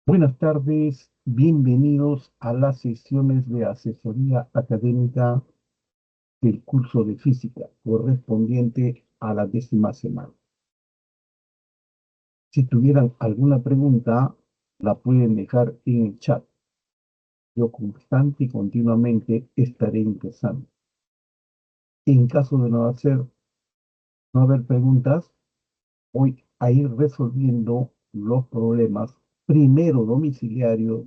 Buenas tardes, bienvenidos a las sesiones de asesoría académica del curso de física correspondiente a la 10ª semana. Si tuvieran alguna pregunta, la pueden dejar en el chat. Yo constante y continuamente estaré ingresando. En caso de no haber preguntas, voy a ir resolviendo los problemas, primero domiciliarios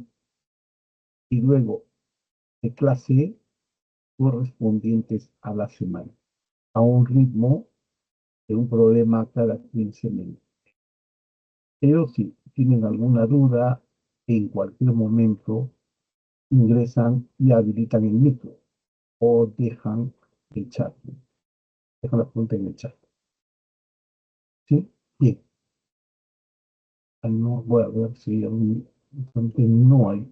y luego de clase correspondientes a la semana, a un ritmo de un problema cada 15 minutos. Pero si tienen alguna duda, en cualquier momento ingresan y habilitan el micro o dejan el chat. Dejan la pregunta en el chat. ¿Sí? Bien. No voy a ver si no hay.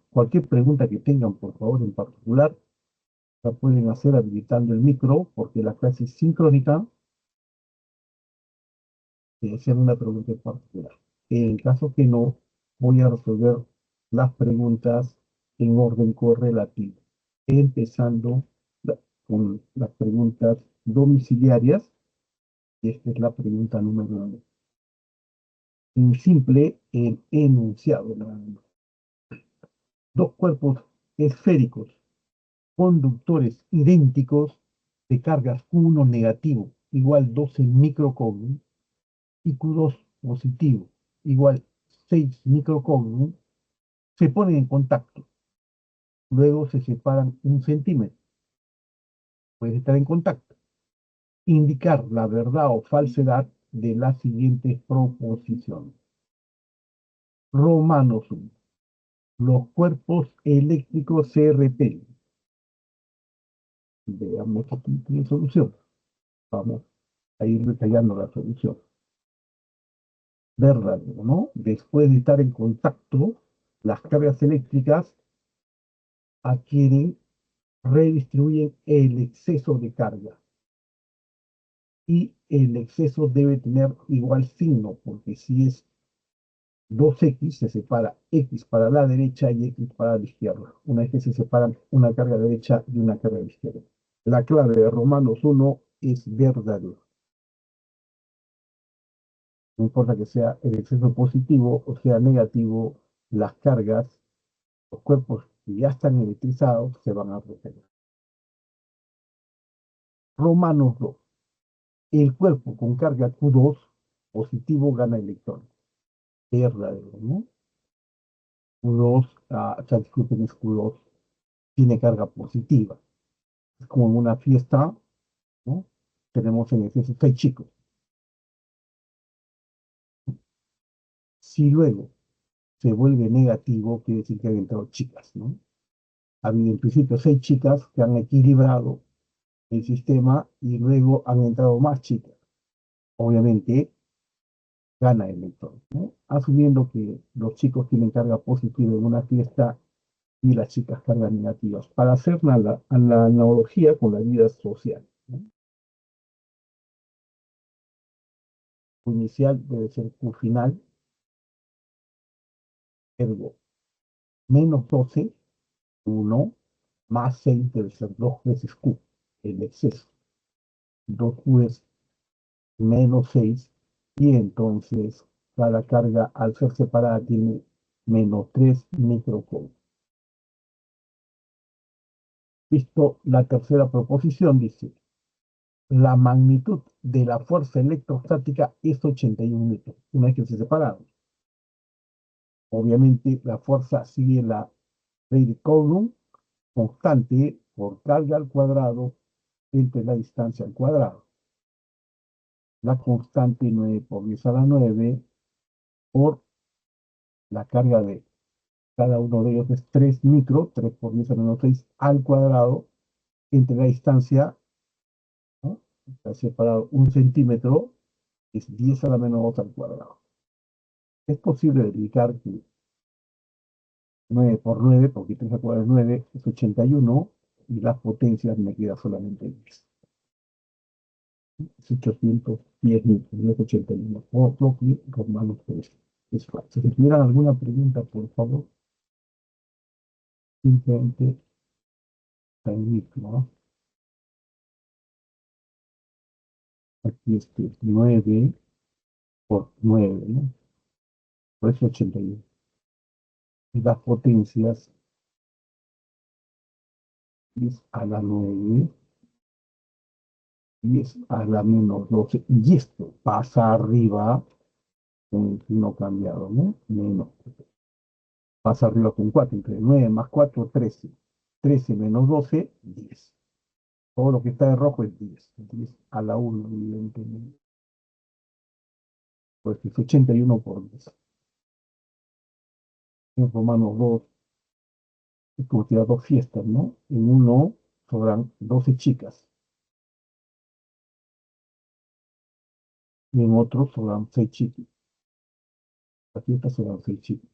Cualquier pregunta que tengan, por favor, en particular, la pueden hacer habilitando el micro, porque la clase es sincrónica, y hacer una pregunta en particular. En caso que no, voy a resolver las preguntas en orden correlativo, empezando con las preguntas domiciliarias, y esta es la pregunta número uno. En simple, el enunciado. Dos cuerpos esféricos conductores idénticos de cargas Q1 negativo igual 12 microcoulomb y Q2 positivo igual 6 microcoulomb se ponen en contacto. Luego se separan 1 centímetro. Puede estar en contacto. Indicar la verdad o falsedad de las siguientes proposiciones. Romanos 1. Los cuerpos eléctricos se repelen. Veamos aquí tiene solución. Vamos a ir detallando la solución. Verdadero, ¿no? Después de estar en contacto, las cargas eléctricas adquieren, redistribuyen el exceso de carga. Y el exceso debe tener igual signo, porque si es 2x, se separa x para la derecha y x para la izquierda. Una vez que se separan una carga derecha y una carga izquierda. La clave de Romanos 1 es verdadero. No importa que sea el exceso positivo o sea negativo, las cargas, los cuerpos que ya están electrizados se van a repeler. Romanos 2. El cuerpo con carga Q2 positivo gana electrones. Verdadero, ¿no? Q2, disculpen, es Q2, tiene carga positiva. Es como en una fiesta, ¿no? Tenemos en exceso 6 chicos. Si luego se vuelve negativo, quiere decir que han entrado chicas, ¿no? Ha habido en principio 6 chicas que han equilibrado el sistema y luego han entrado más chicas. Obviamente gana el electrón, ¿no? Asumiendo que los chicos tienen carga positiva en una fiesta y las chicas cargan negativas, para hacer la analogía con la vida social, ¿no? Q inicial debe ser Q final, ergo menos 12, 1, más 6 debe ser 2 veces Q, el exceso. 2Q es menos 6, y entonces cada carga al ser separada tiene menos 3 microcoulomb. Visto la tercera proposición, dice, la magnitud de la fuerza electrostática es 81 newton, una vez que se separaron. Obviamente la fuerza sigue la ley de Coulomb, constante por carga al cuadrado entre la distancia al cuadrado. La constante 9 por 10 a la 9 por la carga de cada uno de ellos es 3 micro, 3 por 10 a la menos 6 al cuadrado, entre la distancia, ¿no? Está separado 1 centímetro, es 10 a la menos 2 al cuadrado. Es posible verificar que 9 por 9, porque 3 al cuadrado es 9, es 81, y las potencias me queda solamente 10. Es 810 newton, no es 81, por lo que Romanos 3. es falso. Si tuvieran alguna pregunta, por favor, simplemente transmito, ¿no? Aquí este 9 por 9, ¿no? Por eso 81. Y las potencias 10 a la 9, 10 a la menos 12. Y esto pasa arriba con el signo cambiado, ¿no? Menos. Pasa arriba con 4. Entre 9 más 4, 13. 13 menos 12, 10. Todo lo que está de rojo es 10. 10 a la 1, evidentemente. Pues es 81 por 10. En Romanos 2, es como si las dos fiestas, ¿no? En uno sobran 12 chicas y en otro sobran 6 chicos. Las fiestas sobran 6 chicos.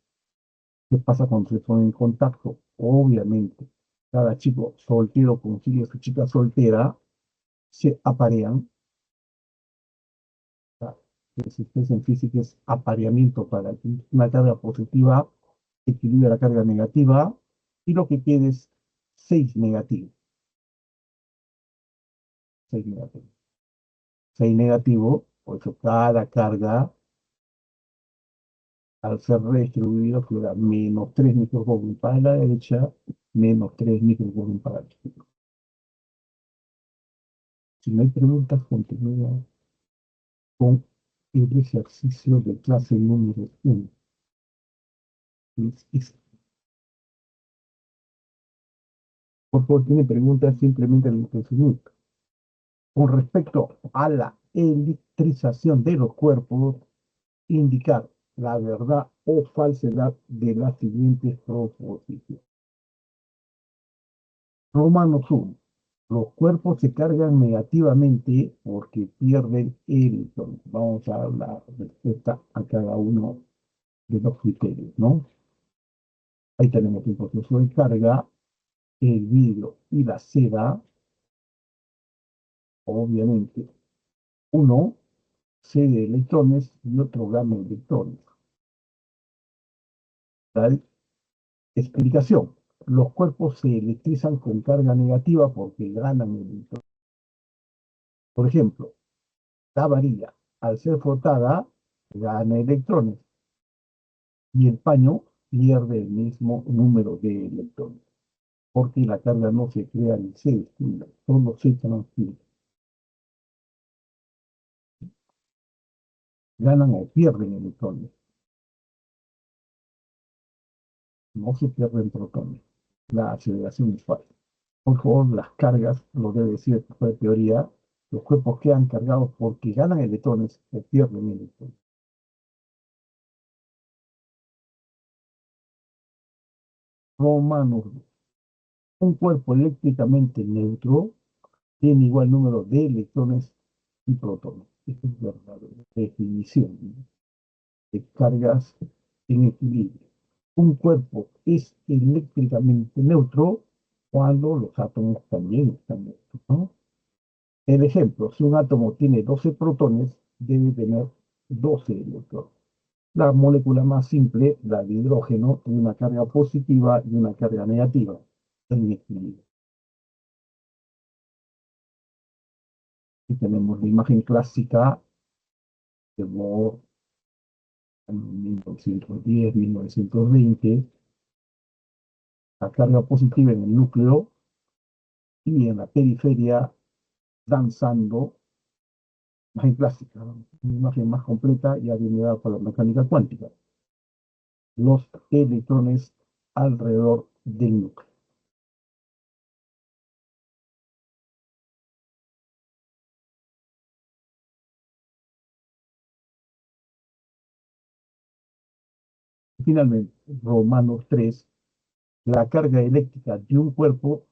¿Qué pasa cuando se ponen en contacto? Obviamente, cada chico soltero consigue a su chica soltera, se aparean. La existencia en física es apareamiento para que una carga positiva equilibre la carga negativa y lo que queda es 6 negativo. 6 negativo. 6 negativo, por eso cada carga al ser redistribuido queda menos 3 microcoulomb para la derecha, menos 3 microcoulomb para la izquierda. Si no hay preguntas, continúa con el ejercicio de clase número 1. Por favor, tiene preguntas, simplemente el conocimiento. Con respecto a la electrización de los cuerpos, indicar la verdad o falsedad de las siguientes proposiciones. Romanos 1. Los cuerpos se cargan negativamente porque pierden electrones. Vamos a dar la respuesta a cada uno de los criterios, ¿no? Ahí tenemos el proceso de carga, el vidrio y la seda, obviamente. Uno cede electrones y otro gana electrones. ¿Vale? Explicación. Los cuerpos se electrizan con carga negativa porque ganan electrones. Por ejemplo, la varilla, al ser frotada, gana electrones y el paño pierde el mismo número de electrones, porque la carga no se crea ni se destruye, solo se transfiere. Ganan o pierden electrones, no se pierden protones. La aceleración es falsa. Por favor, las cargas, lo debe decir por teoría, los cuerpos quedan cargados porque ganan electrones o pierden electrones. Romanos, un cuerpo eléctricamente neutro tiene igual número de electrones y protones. Esto es verdadera definición de cargas en equilibrio. Un cuerpo es eléctricamente neutro cuando los átomos también están neutros, ¿no? El ejemplo, si un átomo tiene 12 protones, debe tener 12 electrones. La molécula más simple, la de hidrógeno, tiene una carga positiva y una carga negativa en equilibrio. Y tenemos la imagen clásica de Bohr en 1910, 1920, la carga positiva en el núcleo y en la periferia danzando, imagen clásica, ¿no? Una imagen más completa ya viene dada por la mecánica cuántica, los electrones alrededor del núcleo. Finalmente, Romanos 3, la carga eléctrica de un cuerpo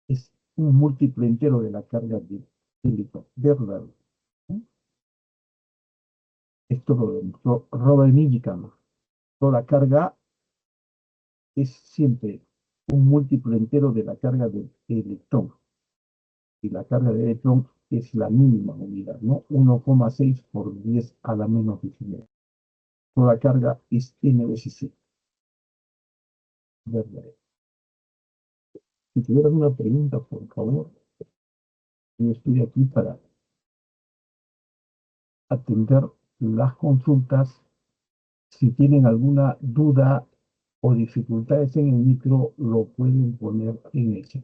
es un múltiplo entero de la carga de electrón, ¿verdad? Esto lo demostró Robert Millikan. Toda carga es siempre un múltiplo entero de la carga del electrón. Y la carga de electrón es la mínima unidad, ¿no? 1,6 por 10 a la menos 19. Toda carga es N veces C. Verdadero. Si tuvieran una pregunta, por favor, yo estoy aquí para atender las consultas. Si tienen alguna duda o dificultades en el micro, lo pueden poner en el chat.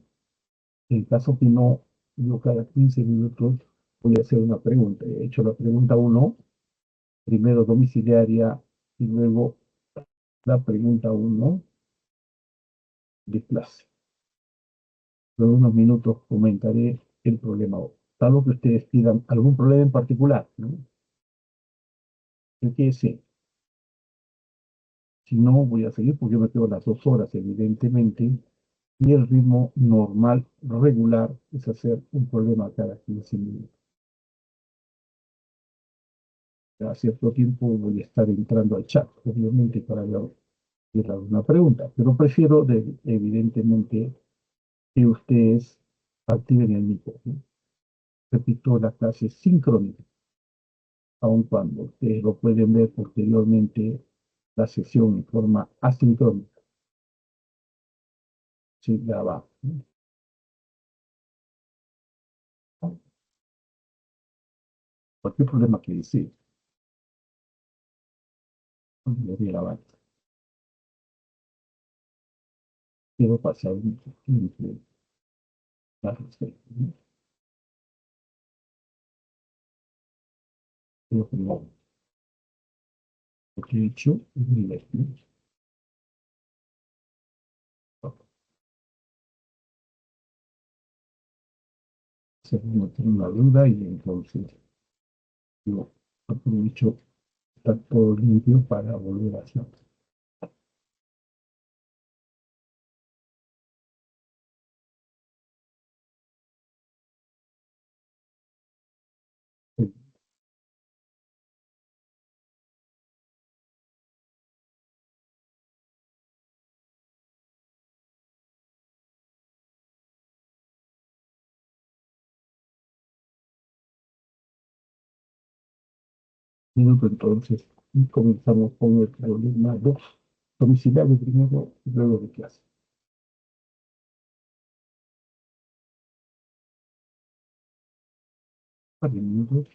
En caso que no, yo cada 15 minutos voy a hacer una pregunta. He hecho la pregunta uno, primero domiciliaria y luego la pregunta uno de clase. Luego unos minutos comentaré el problema 2. Salvo que ustedes pidan algún problema en particular, ¿no? ¿Qué quiere decir? Si no, voy a seguir porque yo me quedo las 2 horas, evidentemente, y el ritmo normal, regular, es hacer un problema cada 15 minutos. Cada cierto tiempo voy a estar entrando al chat, obviamente, para ver alguna pregunta, pero prefiero, evidentemente, que ustedes activen el micrófono. Repito, la clase es sincrónica, aun cuando ustedes lo pueden ver posteriormente la sesión en forma asincrónica, sin grabar, ¿no? Cualquier problema que desee, lo voy a grabar. Quiero pasar mucho tiempo al respecto, ¿no? Creo que no, lo que he hecho es divertido. Se me tiene una duda y entonces yo aprovecho estar todo limpio para volver a hacer. Minuto entonces y comenzamos con el problema 2, domiciliario primero y luego de clase. Vale, minutos.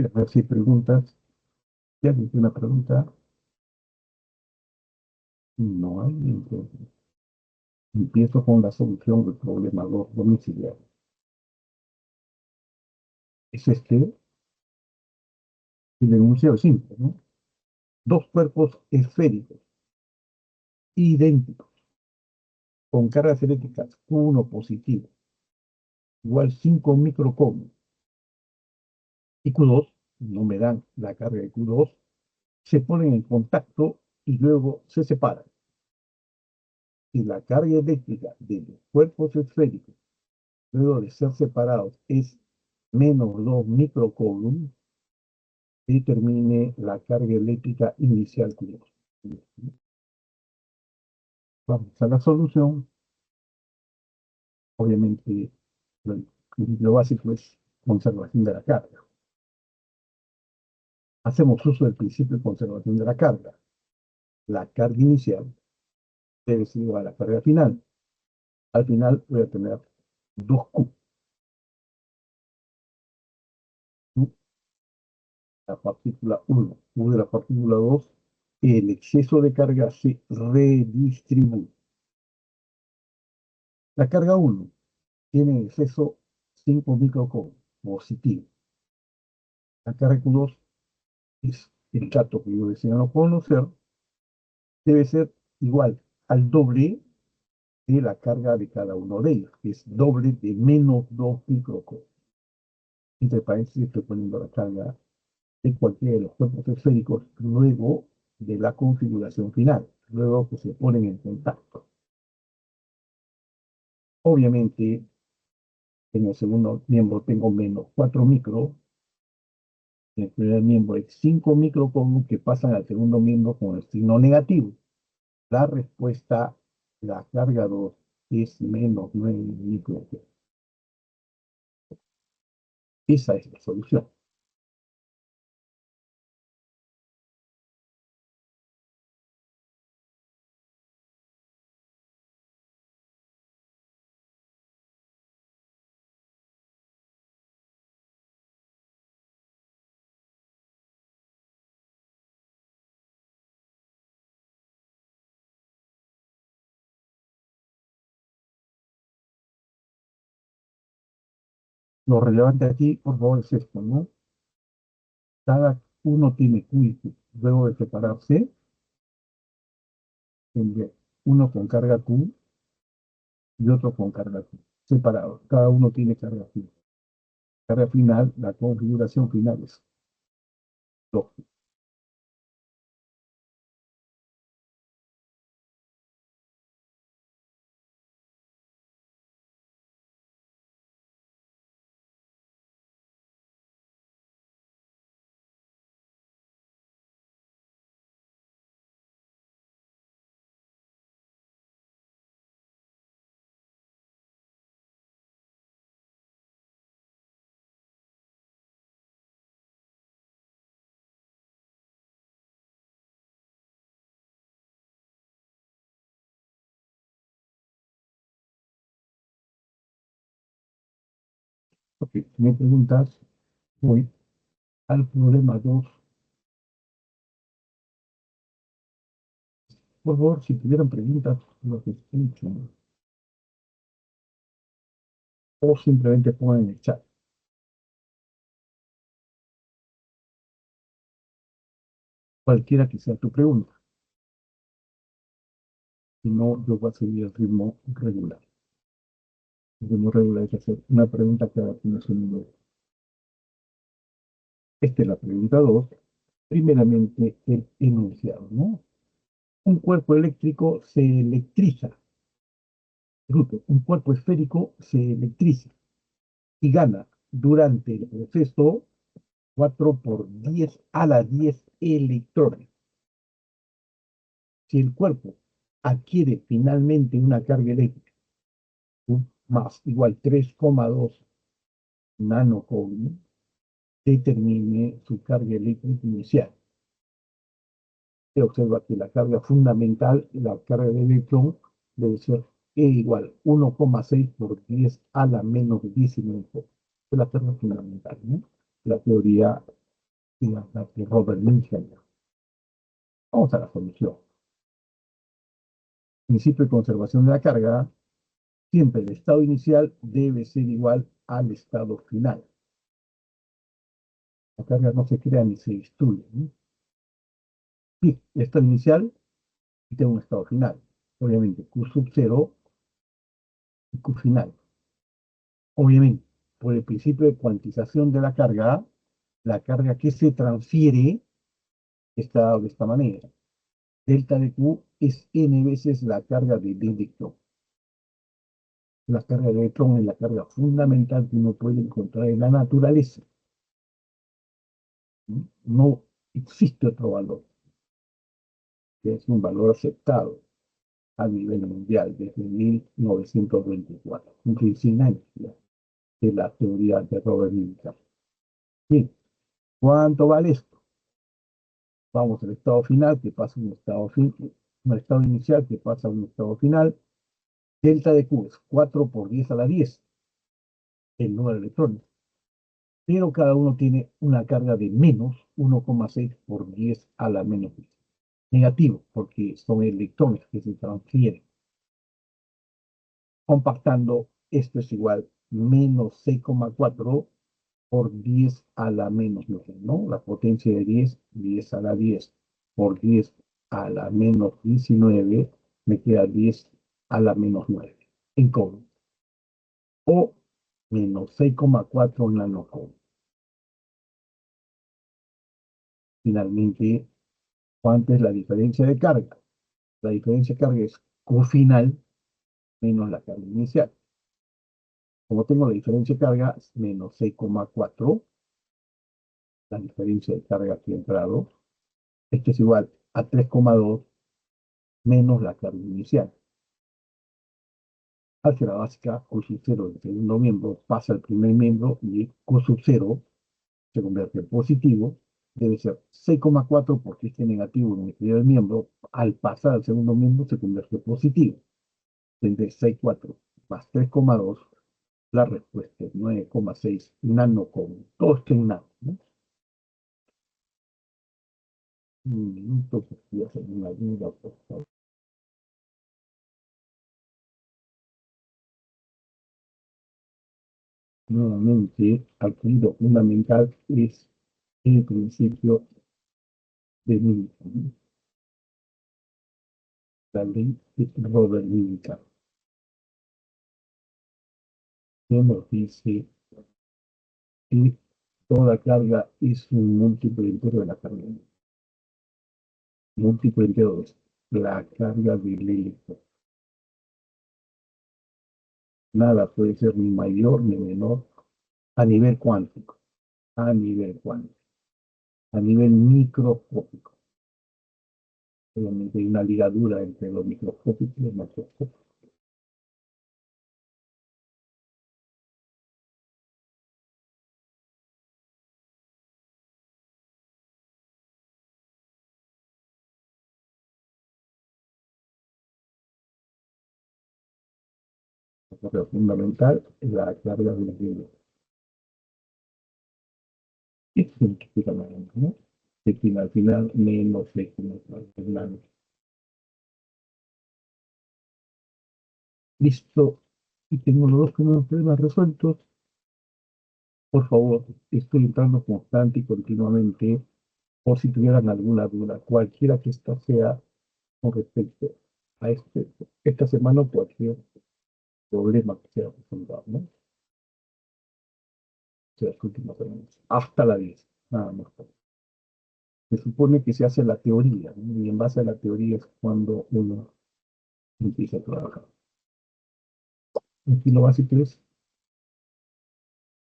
A ver si hay preguntas. ¿Ya alguien tiene una pregunta? No hay. Entonces, empiezo con la solución del problema 2 domiciliario. Es el enunciado simple, ¿no? Dos cuerpos esféricos, idénticos, con cargas eléctricas Q1 positivo, igual 5 microcoulomb, y Q2, no me dan la carga de Q2, se ponen en contacto y luego se separan. Si la carga eléctrica de los cuerpos esféricos, luego de ser separados, es menos 2 microcoulomb, determine la carga eléctrica inicial Q2. Vamos a la solución. Obviamente, lo básico es conservación de la carga. hacemos uso del principio de conservación de la carga. La carga inicial debe ser igual a la carga final. Al final voy a tener 2Q. ¿No? La partícula 1, Q de la partícula 2, el exceso de carga se redistribuye. La carga 1 tiene en exceso 5 microcoulombs positivo. La carga Q2 es el dato que yo deseo no conocer, debe ser igual al doble de la carga de cada uno de ellos, que es doble de menos 2 microcoulombs. Entre paréntesis estoy poniendo la carga de cualquiera de los cuerpos esféricos luego de la configuración final, luego que se ponen en contacto. Obviamente, en el segundo miembro tengo menos 4 micro, en el primer miembro hay 5 microcoulombs que pasan al segundo miembro con el signo negativo. La respuesta, la carga 2, es menos 9 microcoulombs. Esa es la solución. Lo relevante aquí, por favor, es esto, ¿no? Cada uno tiene Q y Q. Luego de separarse, tendría uno con carga Q y otro con carga Q. Separados. Cada uno tiene carga Q. Carga final, la configuración final es 2. Ok, si me preguntas, voy al problema 2. Por favor, si tuvieran preguntas, lo que escuchan, o simplemente pongan en el chat, cualquiera que sea tu pregunta. Si no, yo voy a seguir el ritmo regular. El ritmo regular es hacer una pregunta cada 15 minutos. Esta es la pregunta 2. Primeramente, el enunciado, ¿no? Un cuerpo eléctrico se electriza. Disculpe, un cuerpo esférico se electriza y gana durante el proceso 4 por 10 a la 10 electrones. Si el cuerpo adquiere finalmente una carga eléctrica más igual 3,2 nanocoulomb, determine su carga eléctrica inicial. Se observa que la carga fundamental, la carga del electrón, debe ser E igual 1,6 por 10 a la menos 19. Es la carga fundamental, ¿no? La teoría la que Robert Minshall. Vamos a la solución. Principio de conservación de la carga. Siempre el estado inicial debe ser igual al estado final. La carga no se crea ni se destruye, ¿no? Sí, el estado inicial y tengo un estado final. Obviamente, Q sub 0 y Q final. Obviamente, por el principio de cuantización de la carga que se transfiere está dado de esta manera. Delta de Q es n veces la carga del electrón. La carga del electrón es la carga fundamental que uno puede encontrar en la naturaleza. No existe otro valor, que es un valor aceptado a nivel mundial desde 1924, cumple 100 años ya, de la teoría de Robert Milton. Bien, ¿cuánto vale esto? Vamos al estado final, que pasa a un estado inicial, que pasa a un estado final. Delta de Q es 4 por 10 a la 10, el número de electrones. Pero cada uno tiene una carga de menos 1,6 por 10 a la menos 10. Negativo, porque son electrones que se transfieren. Compactando, esto es igual menos 6,4 por 10 a la menos 9, ¿no? La potencia de 10, 10 a la 10 por 10 a la menos 19, me queda 10 a la menos 9 en cobre. O menos 6,4 nanocobre. Finalmente, ¿cuánta es la diferencia de carga? La diferencia de carga es Q final menos la carga inicial. Como tengo la diferencia de carga, menos 6,4, la diferencia de carga aquí entrado, esto es igual a 3,2 menos la carga inicial. Álgebra básica, Q sub 0 del segundo miembro pasa al primer miembro y Q sub 0 se convierte en positivo. Debe ser 6,4 porque este negativo en el primer miembro, al pasar al segundo miembro, se convierte en positivo. Entre 6,4 más 3,2, la respuesta es 9,6 nanocobre. Todo esto en nano, ¿no? Un minuto, que estoy haciendo una duda, por favor. Nuevamente, aquí lo fundamental es el principio de Newton, la ley de Robert Newton, que nos dice que toda carga es un múltiplo entero de la carga. Múltiplo entero es la carga del electrón. Nada puede ser ni mayor ni menor a nivel cuántico, a nivel cuántico, a nivel microscópico. Obviamente hay una ligadura entre lo microscópico y lo macroscópico. Lo fundamental es la carga del electrón. Y significa la lengua, ¿no? Que al final menos de nano. Listo. Y tengo los dos primeros problemas resueltos. Por favor, estoy entrando constante y continuamente por si tuvieran alguna duda, cualquiera que ésta sea con respecto a esta semana o cualquier problema que sea presentado, ¿no? O sea, las últimas semanas. Hasta la 10, nada más. Se supone que se hace la teoría, ¿no? Y en base a la teoría es cuando uno empieza a trabajar. Aquí lo básico es,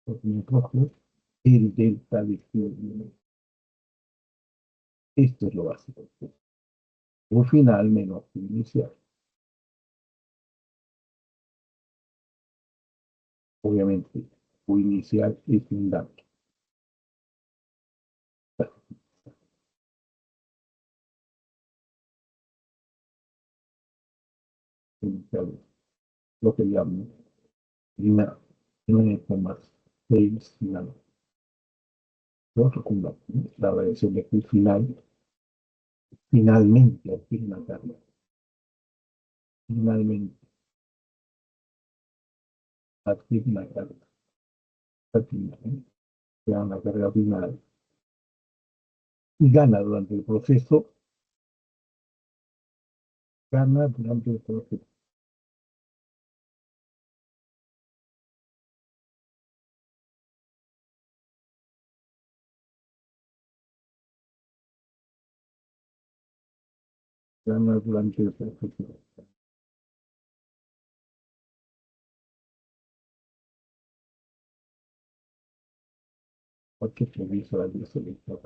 por ejemplo, el delta de Q. Esto es lo básico. Un final menos un inicial. Obviamente, un inicial es un dato. Inicial, lo que llamo una 9,6 final. Lo otro con la variación de Q final, finalmente aquí en la carga. Finalmente, aquí en la carga. Aquí en la carga final. Y gana durante el proceso, gana durante el proceso. Gana durante el proceso. Porque se hizo la selección.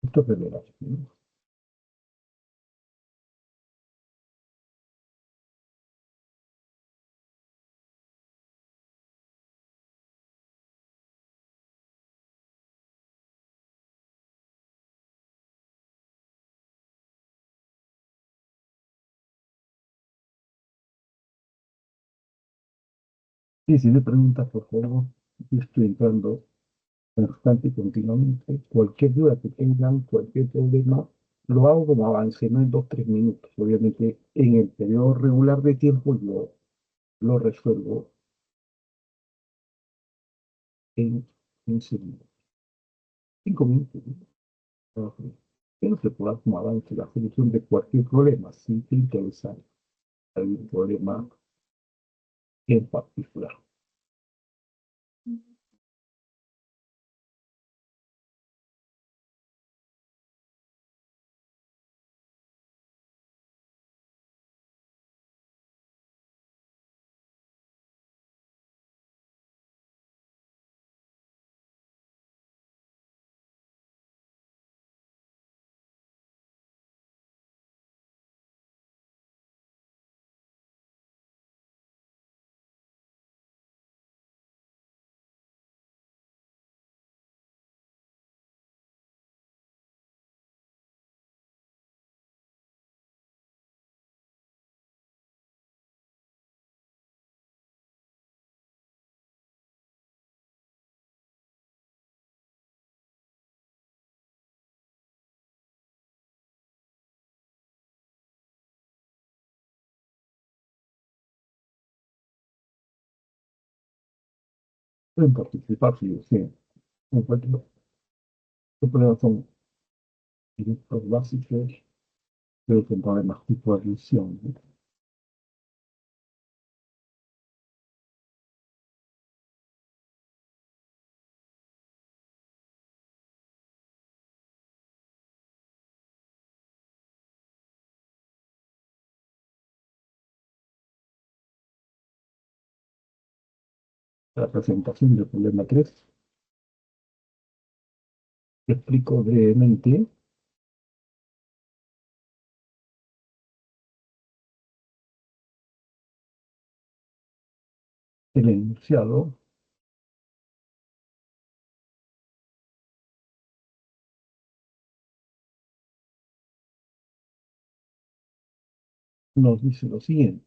Esto es revelación. Y si me preguntas, por favor, yo estoy entrando constante y continuamente. Cualquier duda que tengan, cualquier problema, lo hago como avance, no en 2, 3 minutos. Obviamente, en el periodo regular de tiempo, yo lo resuelvo en 15 minutos. 5 minutos, ¿no? Que no se pueda como avance la solución de cualquier problema, si te interesa algún problema en particular. Pueden participar si desean. Encuentro qué problemas son directos básicos, pero que problemas tipo admisión, ¿no? La presentación del problema 3. Explico brevemente el enunciado. Nos dice lo siguiente.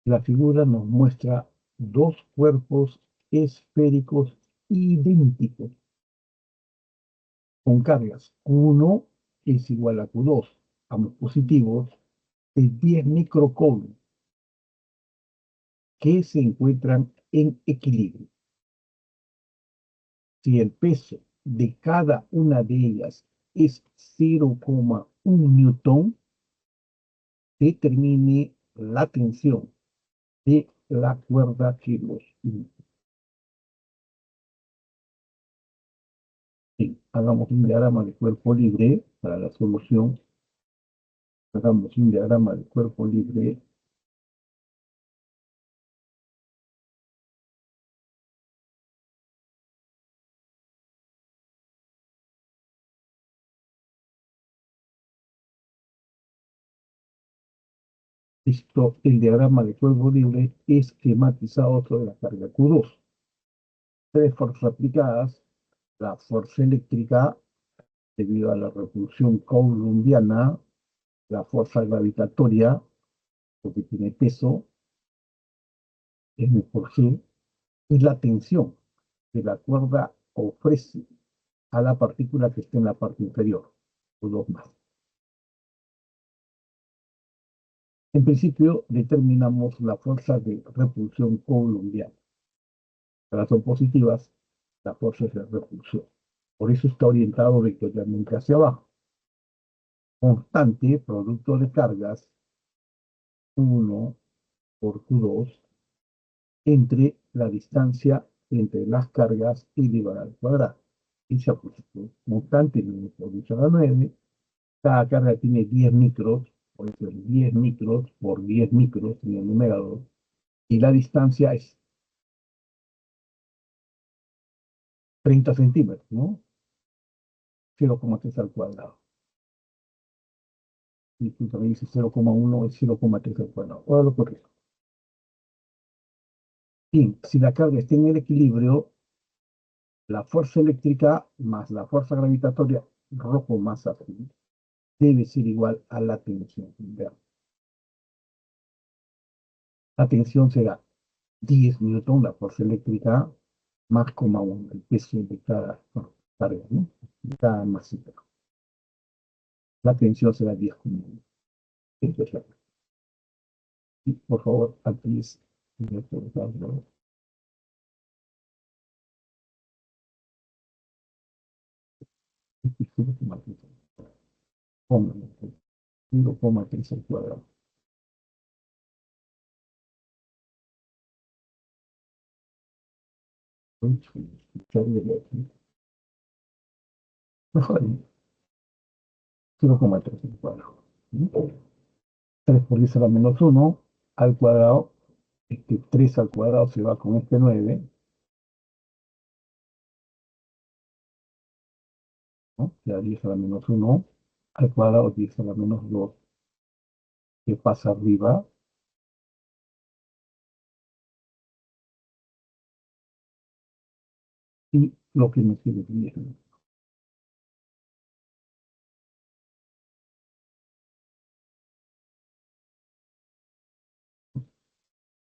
La figura nos muestra dos cuerpos esféricos idénticos con cargas. Q1 es igual a Q2, ambos positivos, de 10 microcoulomb que se encuentran en equilibrio. Si el peso de cada una de ellas es 0,1 newton, determine la tensión de la cuerda que los une. Bien, hagamos un diagrama de cuerpo libre para la solución. Hagamos un diagrama de cuerpo libre. Listo, el diagrama de cuerpo libre esquematizado sobre la carga Q2. Tres fuerzas aplicadas. La fuerza eléctrica debido a la repulsión coulombiana, la fuerza gravitatoria, porque tiene peso, M por G, y la tensión que la cuerda ofrece a la partícula que está en la parte inferior, o dos más. En principio, determinamos la fuerza de repulsión coulombiana. Las son positivas, la fuerza es de repulsión. Por eso está orientado vectorialmente hacia abajo. Constante, producto de cargas, 1 por Q2, entre la distancia entre las cargas elevada al cuadrado. Y se apuesta constante, por 10 a la 9. Cada carga tiene 10 micros, por eso es 10 micros por 10 micros en el numerador. Y la distancia es 30 centímetros, ¿no? 0,3 al cuadrado. Y tú también dices 0,1 es 0,3 al cuadrado. Ahora lo corrijo. Bien, si la carga está en el equilibrio, la fuerza eléctrica más la fuerza gravitatoria, rojo más azul, debe ser igual a la tensión. Vean. La tensión será 10 newton la fuerza eléctrica más coma 1, el peso de cada carga, ¿no? De cada masita. La tensión será 10,1. Eso es la. Y por favor, aquí es. Póngalo, 1,3 al cuadrado. Mejor, 0,3 al cuadrado. 3 por 10 a la menos 1 al cuadrado. 3 al cuadrado se va con este 9, ¿no? Ya 10 a la menos 1 al cuadrado, 10 a la menos 2 que pasa arriba. Y lo que me quede bien.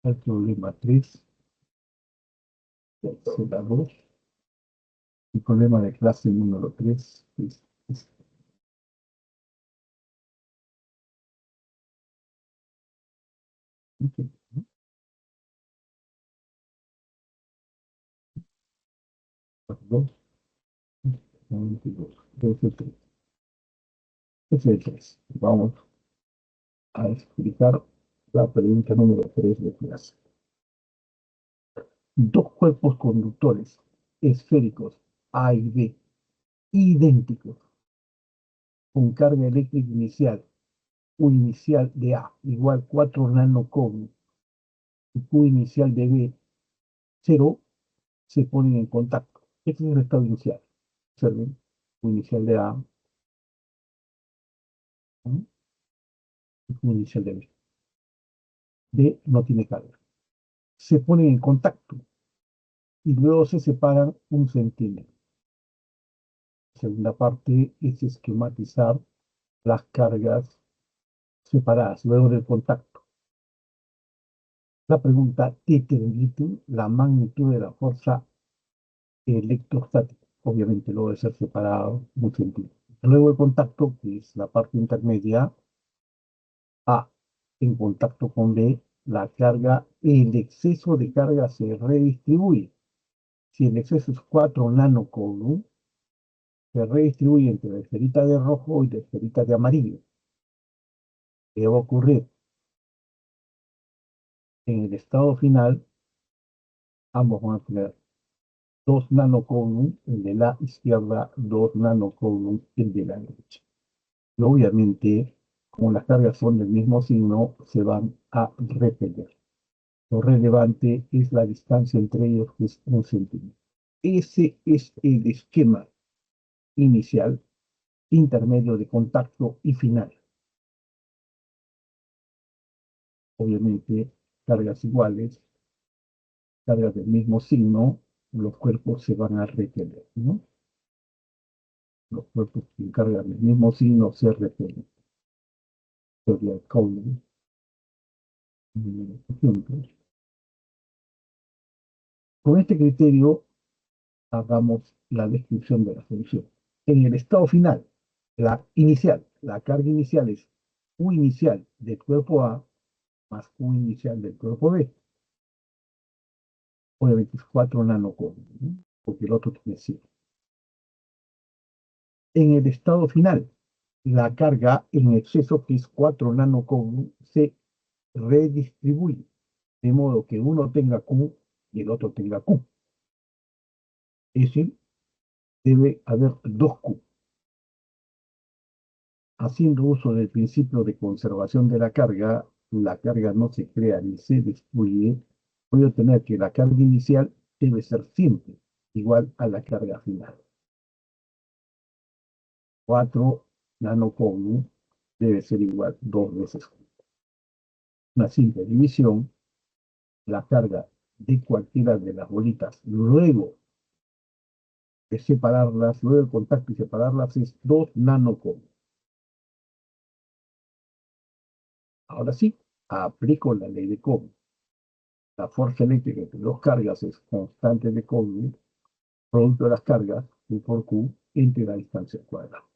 El problema 3 será 2. El problema de clase número 3 es este, ¿no? 2, 22. Ese es el 3. Ese es el 3. Vamos a explicar la pregunta número 3 de clase. Dos cuerpos conductores esféricos A y B, idénticos, con carga eléctrica inicial, U inicial de A igual 4 nanocoulomb y Q inicial de B 0, se ponen en contacto. Este es el estado inicial. Observen, Q inicial de A, ¿no? Y Q inicial de B. B no tiene carga. Se ponen en contacto y luego se separan 1 centímetro. La segunda parte es esquematizar las cargas separadas luego del contacto. La pregunta determina la magnitud de la fuerza electrostática. Obviamente luego de ser separado 1 centímetro. Luego del contacto, que es la parte intermedia, A en contacto con B, la carga, el exceso de carga se redistribuye. Si el exceso es 4 nanocoulomb, se redistribuye entre la esferita de rojo y la esferita de amarillo. ¿Qué va a ocurrir? En el estado final, ambos van a tener 2 nanocoulomb, el de la izquierda, 2 nanocoulomb, el de la derecha. Y obviamente, como las cargas son del mismo signo, se van a repeler. Lo relevante es la distancia entre ellos, que es 1 centímetro. Ese es el esquema inicial, intermedio de contacto y final. Obviamente, cargas iguales, cargas del mismo signo, los cuerpos se van a repeler, ¿no? Los cuerpos que cargan del mismo signo se repelen. Teoría de Coulomb. Con este criterio, hagamos la descripción de la solución. En el estado final, la inicial, la carga inicial es U inicial del cuerpo A más U inicial del cuerpo B. Obviamente es 4 nanocoulomb, ¿no? Porque el otro tiene 100. En el estado final, la carga en exceso, que es 4 nanocoulomb, se redistribuye, de modo que uno tenga Q y el otro tenga Q. Es decir, debe haber 2 Q. Haciendo uso del principio de conservación de la carga no se crea ni se destruye, voy a obtener que la carga inicial debe ser siempre igual a la carga final. 4 nanocoulomb debe ser igual 2 veces. Una simple división, la carga de cualquiera de las bolitas, luego de separarlas, luego de contacto y separarlas, es 2 nanocoulomb. Ahora sí, aplico la ley de Coulomb. La fuerza eléctrica entre dos cargas es constante de Coulomb, producto de las cargas, Q por Q, entre la distancia al cuadrado.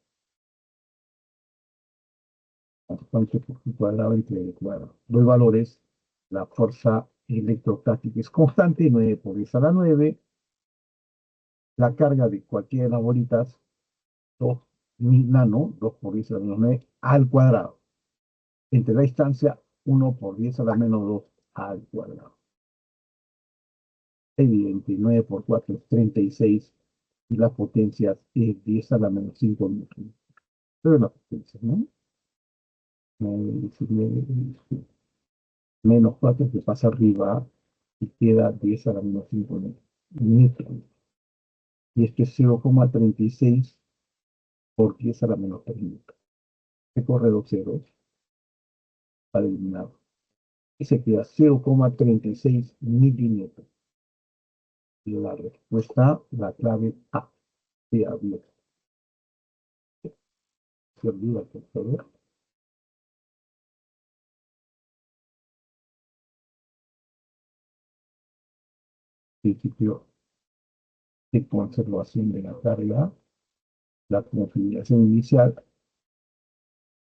Constante por Q cuadrado entre el cuadrado. Doy valores. La fuerza electrostática es constante, 9 por 10 a la 9. La carga de cualquiera de las bolitas, 2 nano, 2 por 10 a la menos 9, al cuadrado. Entre la distancia, 1 por 10 a la menos 2 al cuadrado. Evidente, 9 por 4 es 36 y las potencias es 10 a la menos 5 newton. Pero las potencias, ¿no? 9, 19, menos 4 que pasa arriba y queda 10 a la menos 5 newton. Y esto es 0,36 por 10 a la menos 3 newton. Se corre dos ceros para eliminar. Y se queda 0,36 milímetros. La respuesta, la clave A, de abierto. Se olvida, por favor. Principio de conservación de la carga, la configuración inicial,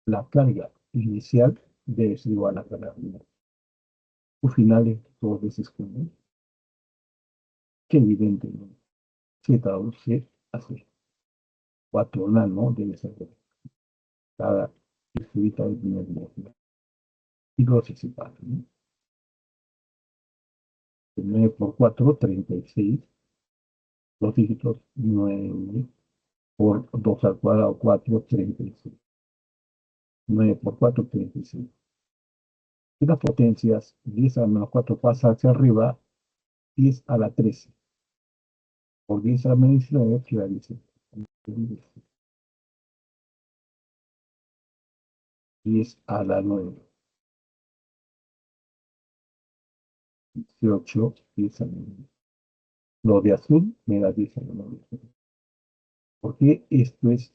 la carga inicial debe ser igual a la carga final. O finales, dos veces como, que evidente, ¿no? Se traduce así. 4 nano debe ser cada escrita de primer módulo. Y 12 se pasa, ¿no? 9 por 4, 36. Los dígitos 9 por 2 al cuadrado, 4, 36. 9 por 4, 36. Y las potencias, 10 a la menos 4 pasa hacia arriba, 10 a la 13. Por 10 a la menos 19 queda 10. 10 a la 9. 18, 10 a la 9. Lo de azul me da 10 a la 9. Porque esto es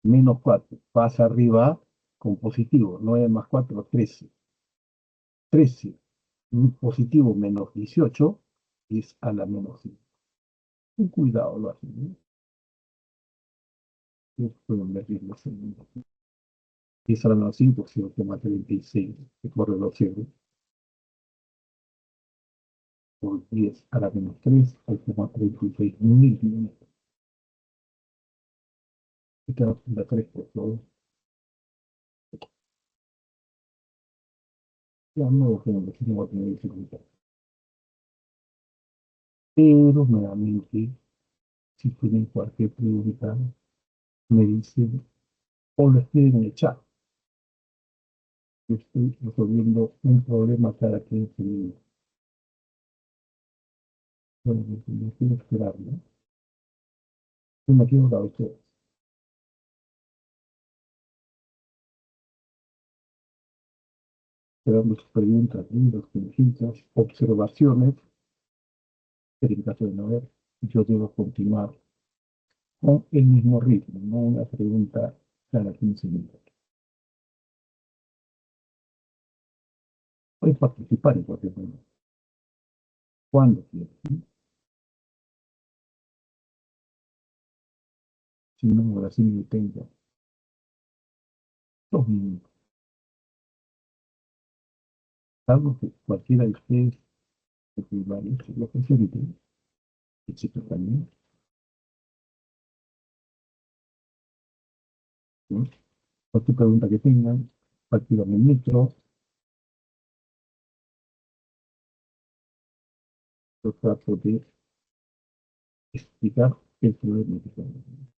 menos 4. Pasa arriba con positivo. 9 más 4, 13. 13 positivo menos 18 es a la menos 5. Con cuidado lo hacen, ¿no? Pueden ver bien los segundos. 10 a la menos 5, 0,36, que corre los ceros. Por 10 a la menos 3, 0,36 milímetros. Y queda la 3 por todo. Ya no tengo que no voy a tener dificultad. Pero nuevamente, si tienen cualquier pregunta, me dicen o lo escriben en el chat. Yo estoy resolviendo un problema cada 15 minutos. Bueno, me quiero esperar, ¿no? Yo me quiero dar a ustedes. Esperando sus preguntas, dudas, consultas, observaciones. Pero en caso de no haber, yo debo continuar con el mismo ritmo, no una pregunta cada 15 minutos. Puedes participar en cualquier momento, cuando quieras, ¿no? Si no, ahora sí me tengo 2 minutos. Algo que cualquiera de ustedes, que varios, lo faciliten, etcétera también, ¿no? Cualquier pregunta que tengan, cualquier ministro, yo trato de explicar el problema que tengan.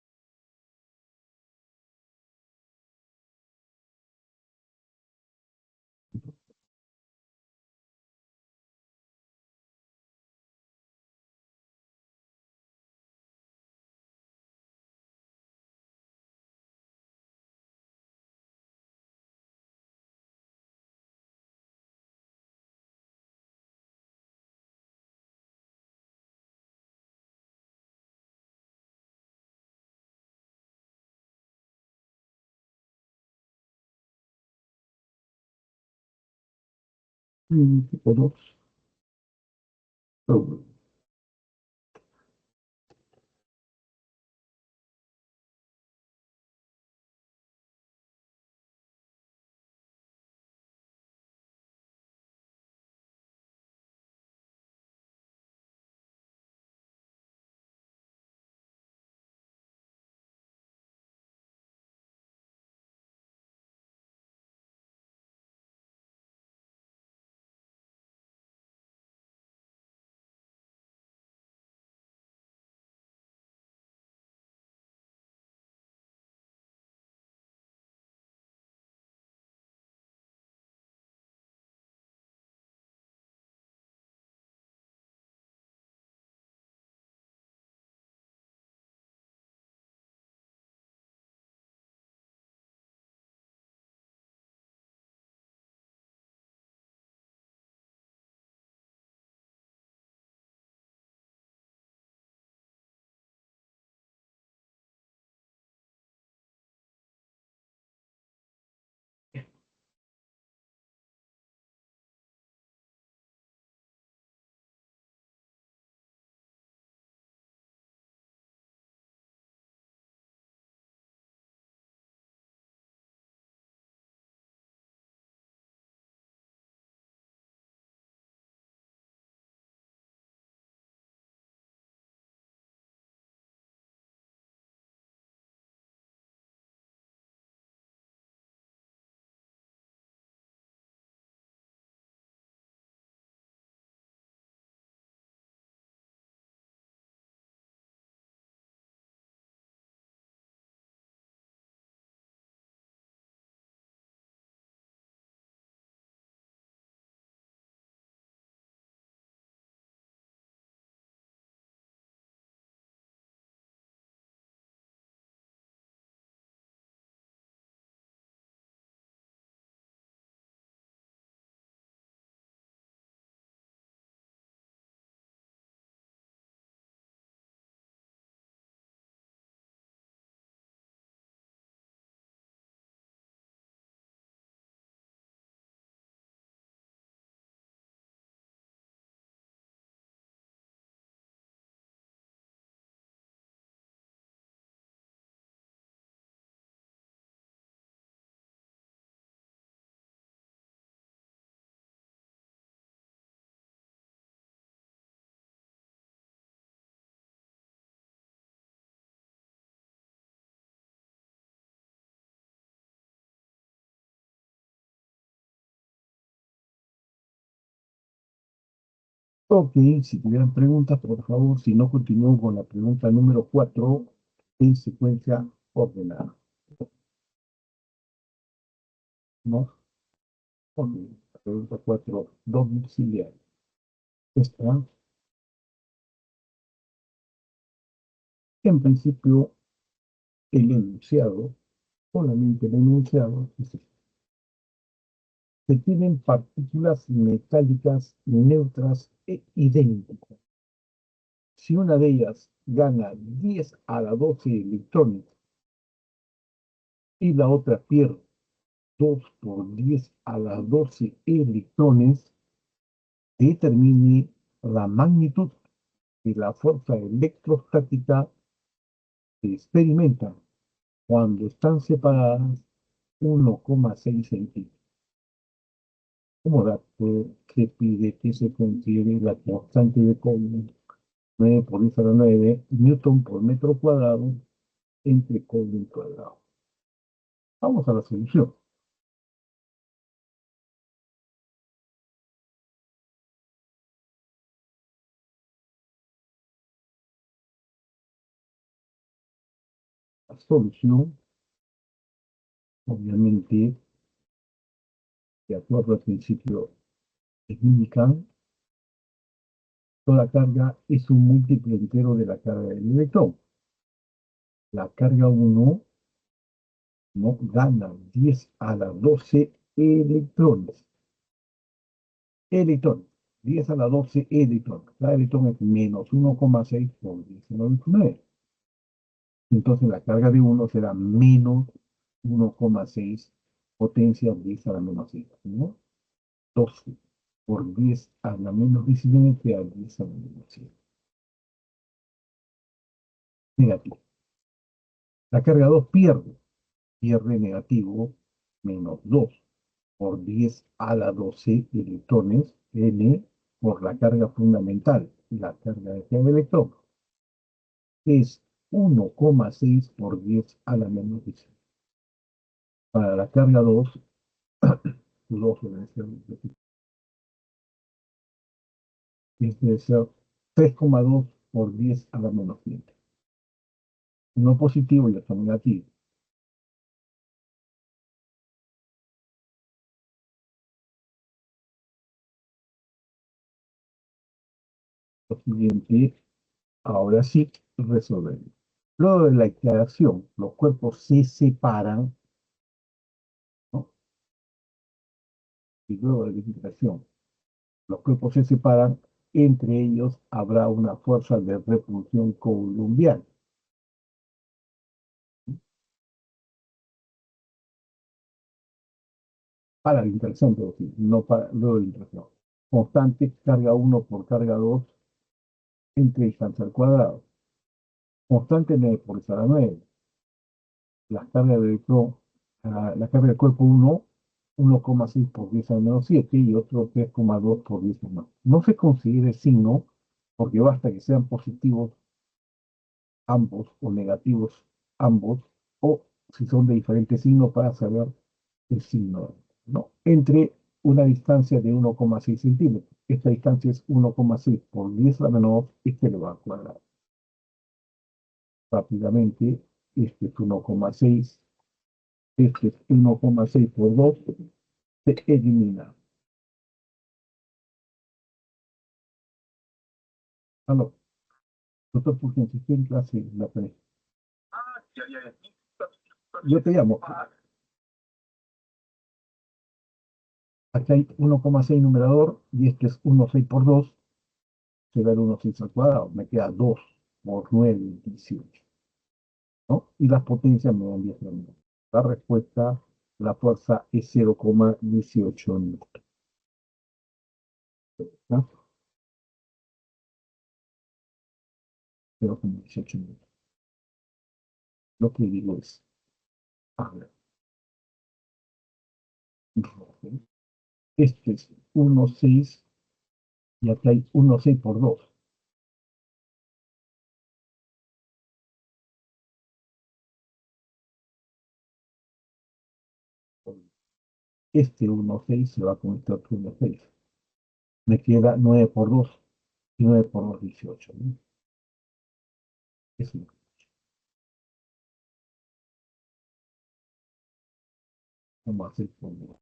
Tipo 2, Ok, si tuvieran preguntas, por favor, si no, continúo con la pregunta número 4 en secuencia ordenada. ¿No? Ok, la pregunta 4, domiciliario. Esta, en principio, el enunciado, solamente el enunciado, dice, se tienen partículas metálicas neutras e idénticas. Si una de ellas gana 10 a la 12 electrones y la otra pierde 2 por 10 a las 12 electrones, determine la magnitud de la fuerza electrostática que experimentan cuando están separadas 1,6 centímetros. Como dato, se pide que se considere la constante de Coulomb, 9 por 10 a la 9 newton por metro cuadrado entre Coulomb cuadrado. Vamos a la solución. La solución, obviamente, de acuerdo al principio de Millikan, toda carga es un múltiplo entero de la carga del electrón. La carga 1 no gana 10 a la 12 electrones. Electrones. 10 a la 12 electrones. Cada electrón es menos 1,6 por 10 a la 9. Entonces la carga de 1 será menos 1,6 potencia 10 a la menos 5, ¿no? 12 por 10 a la menos 19 a 10 a la menos 7. Negativo. La carga 2 pierde negativo menos 2 por 10 a la 12 electrones N por la carga fundamental. La carga de cada electrón es 1,6 por 10 a la menos 19. Para la carga 2, 2 debe ser 3,2 por 10 a la menos 7. Uno positivo y otro negativo. Lo siguiente, ahora sí, resolvemos. Luego de la aclaración, los cuerpos se separan, ¿no? Y luego de la integración, los cuerpos se separan, entre ellos habrá una fuerza de repulsión columbiana. Para la interacción, pero sí, no para luego de la interacción. Constante, carga 1 por carga 2 entre distancia al cuadrado. Constante 9 por 10 a la 9. La carga del electrón, la carga del cuerpo 1, 1,6 por 10 a la menos 7 y otro 3,2 por 10 a la menos. No se considere signo porque basta que sean positivos ambos o negativos ambos, o si son de diferentes signos para saber el signo, ¿no? Entre una distancia de 1,6 centímetros. Esta distancia es 1,6 por 10 a la menos 2, este lo va a cuadrar. Rápidamente, este es 1,6, este es 1,6 por 2, se elimina. Aló, doctor Fulgencio, estoy en clase, la pre. Yo te llamo. Aquí hay 1,6 numerador y este es 1,6 por 2, se va el 1,6 al cuadrado, me queda 2 por 9, 18, ¿no? Y las potencias me dan 10 gramos. La respuesta, la fuerza es 0,18 newton, ¿no? 0,18 newton. Lo que digo es, a ver, rojo. Este es 1,6 y aquí hay 1,6 por 2. Este 1,6 se va con este otro 1,6. Me queda 9 por 2 y 9 por 2, 18, ¿no? Eso es. Vamos a hacer por 2.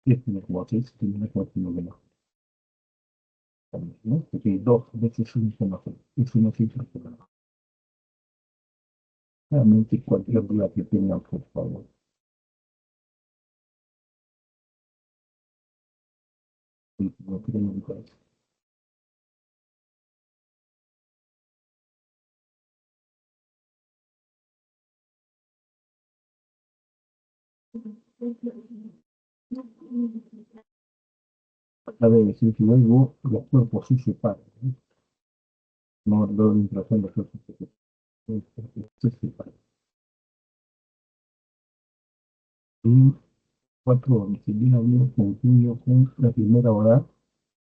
Este no es como 6, este no es como 1, ¿no? Porque 2 veces 1,6. Es 1,6 al cuadrado. Realmente cualquier duda que tengan, por favor. No preguntas. A ver, si luego los cuerpos sí se separan, ¿no? No lo de interacción de los cuerpos se separan. Y 4, si bien habíamos concluido con la primera hora,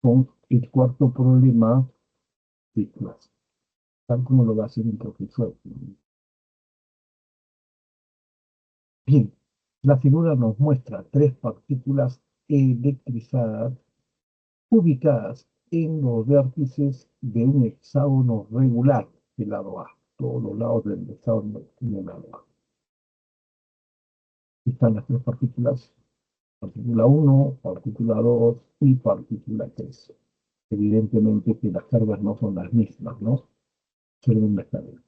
con el cuarto problema de clase, tal como lo va a hacer un profesor. Bien, la figura nos muestra tres partículas electrizadas ubicadas en los vértices de un hexágono regular del lado A. Todos los lados del hexágono en el lado A. Están las tres partículas, partícula 1, partícula 2 y partícula 3. Evidentemente que las cargas no son las mismas, ¿no? Solo una carga.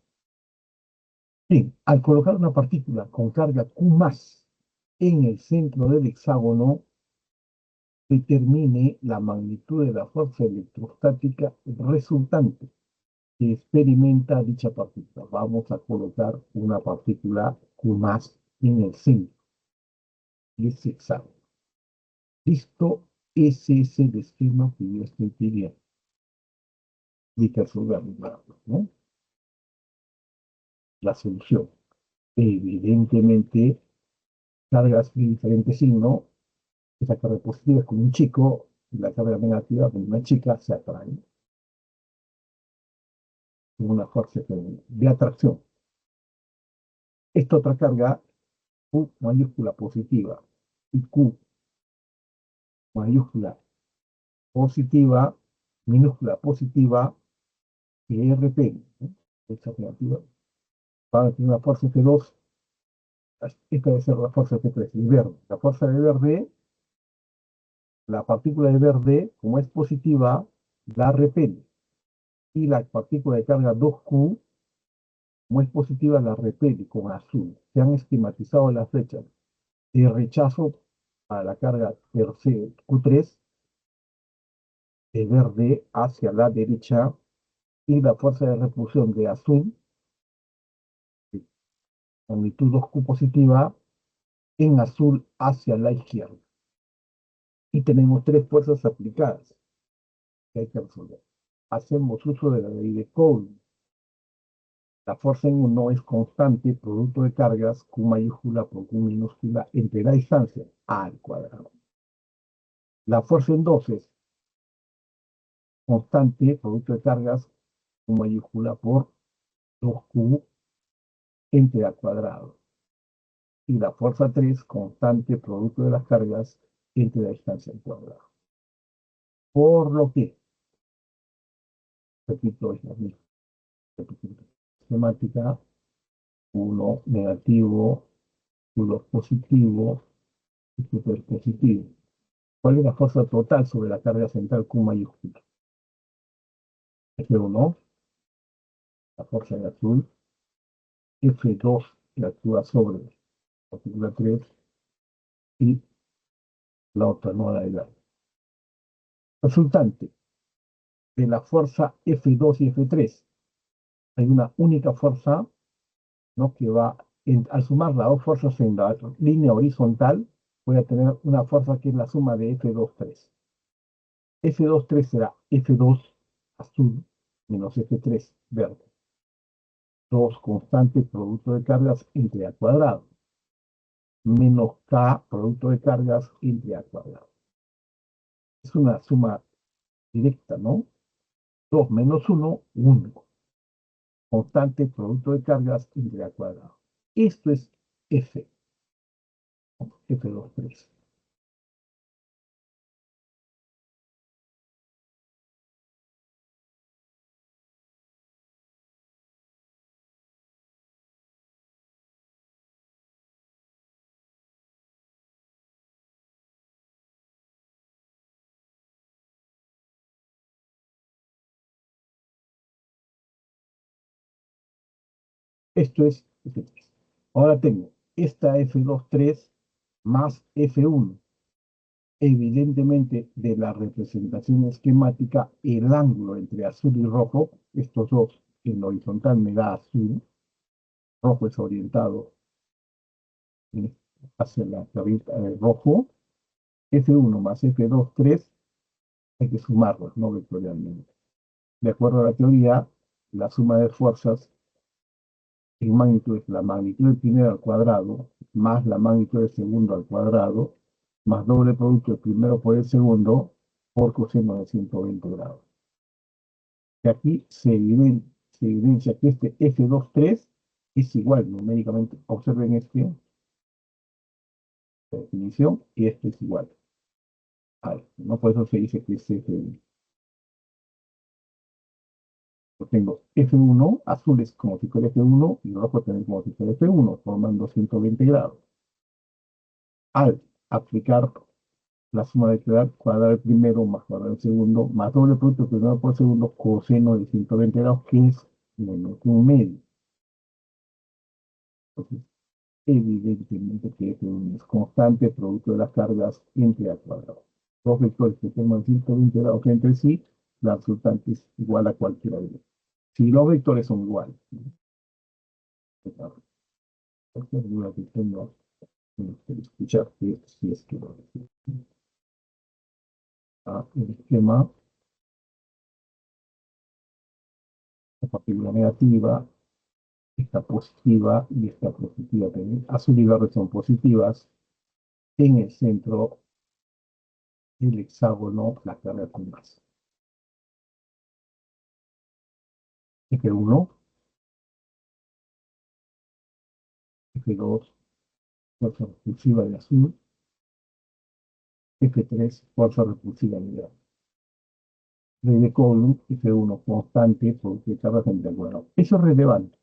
Bien, al colocar una partícula con carga Q más en el centro del hexágono, determine la magnitud de la fuerza electrostática resultante. que experimenta dicha partícula. Vamos a colocar una partícula Q más en el centro. Y es exacto. Listo, ese es el esquema que yo estoy pidiendo. Y resolverlo, ¿no? La solución. Evidentemente, cargas de diferente signo, esa carga positiva es con un chico y la carga negativa con una chica se atraen con una fuerza de atracción. Esta otra carga, Q mayúscula positiva y Q mayúscula positiva, minúscula positiva, que es repele, ¿no? Esta negativa va a tener una fuerza F2, esta debe ser la fuerza F3, el verde. La fuerza de verde, la partícula de verde, como es positiva, la repele. Y la partícula de carga 2Q, como es positiva, la repele con azul. Se han esquematizado las flechas de rechazo a la carga Q3 de verde hacia la derecha y la fuerza de repulsión de azul, de magnitud 2Q positiva, en azul hacia la izquierda. Y tenemos tres fuerzas aplicadas que hay que resolver. Hacemos uso de la ley de Coulomb. La fuerza en uno es constante, producto de cargas, Q mayúscula por Q minúscula, entre la distancia A al cuadrado. La fuerza en dos es constante, producto de cargas, Q mayúscula por 2Q entre A al cuadrado. Y la fuerza 3, constante, producto de las cargas, entre la distancia al cuadrado. Por lo que, repito, es la misma esquemática, 1 negativo, 1 positivo y super positivo. ¿Cuál es la fuerza total sobre la carga central Q mayúscula? F1, la fuerza de azul, F2 que actúa sobre la partícula 3 y la otra no la de la. Resultante de la fuerza F2 y F3, hay una única fuerza, ¿no? Que va, al sumar las dos fuerzas en la línea horizontal, voy a tener una fuerza que es la suma de F2,3. F2,3 será F2 azul menos F3 verde. 2 constante producto de cargas entre A cuadrado. Menos K producto de cargas entre A cuadrado. Es una suma directa, ¿no? 2 menos 1, 1. Constante producto de cargas entre A cuadrado. Esto es F, F2,3. Esto es F3. Ahora tengo esta F2,3 más F1. Evidentemente, de la representación esquemática, el ángulo entre azul y rojo, estos dos en horizontal me da azul, rojo es orientado hacia la carrita rojo, F1 más F2,3, hay que sumarlos, no vectorialmente. De acuerdo a la teoría, la suma de fuerzas en magnitud es la magnitud del primero al cuadrado, más la magnitud del segundo al cuadrado, más doble producto del primero por el segundo, por coseno de 120 grados. Y aquí se evidencia que este F2,3 es igual numéricamente, observen esta definición, y esto es igual a esto, ¿no? Por eso se dice que es F1. Yo tengo F1, azul es como si fuera F1, y rojo también como si fuera F1, formando 120 grados. Al aplicar la suma de cuadrado del primero más cuadrado del segundo, más doble producto primero por segundo, coseno de 120 grados, que es menos un medio. Entonces, evidentemente que F1 es constante, producto de las cargas entre A cuadrado. Dos vectores que forman 120 grados entre sí, la resultante es igual a cualquiera de ellos. si los vectores son iguales. Cualquier duda que tenga, escuchar si es que lo desea. El esquema, la figura negativa, esta positiva y esta positiva también. Azul y verde son positivas. En el centro del hexágono, la carga con más. F1, F2, fuerza repulsiva de azul. F3, fuerza repulsiva de verde. Rey de Coulomb, F1, constante, producto de cargas entre el cuadrado. Eso es relevante.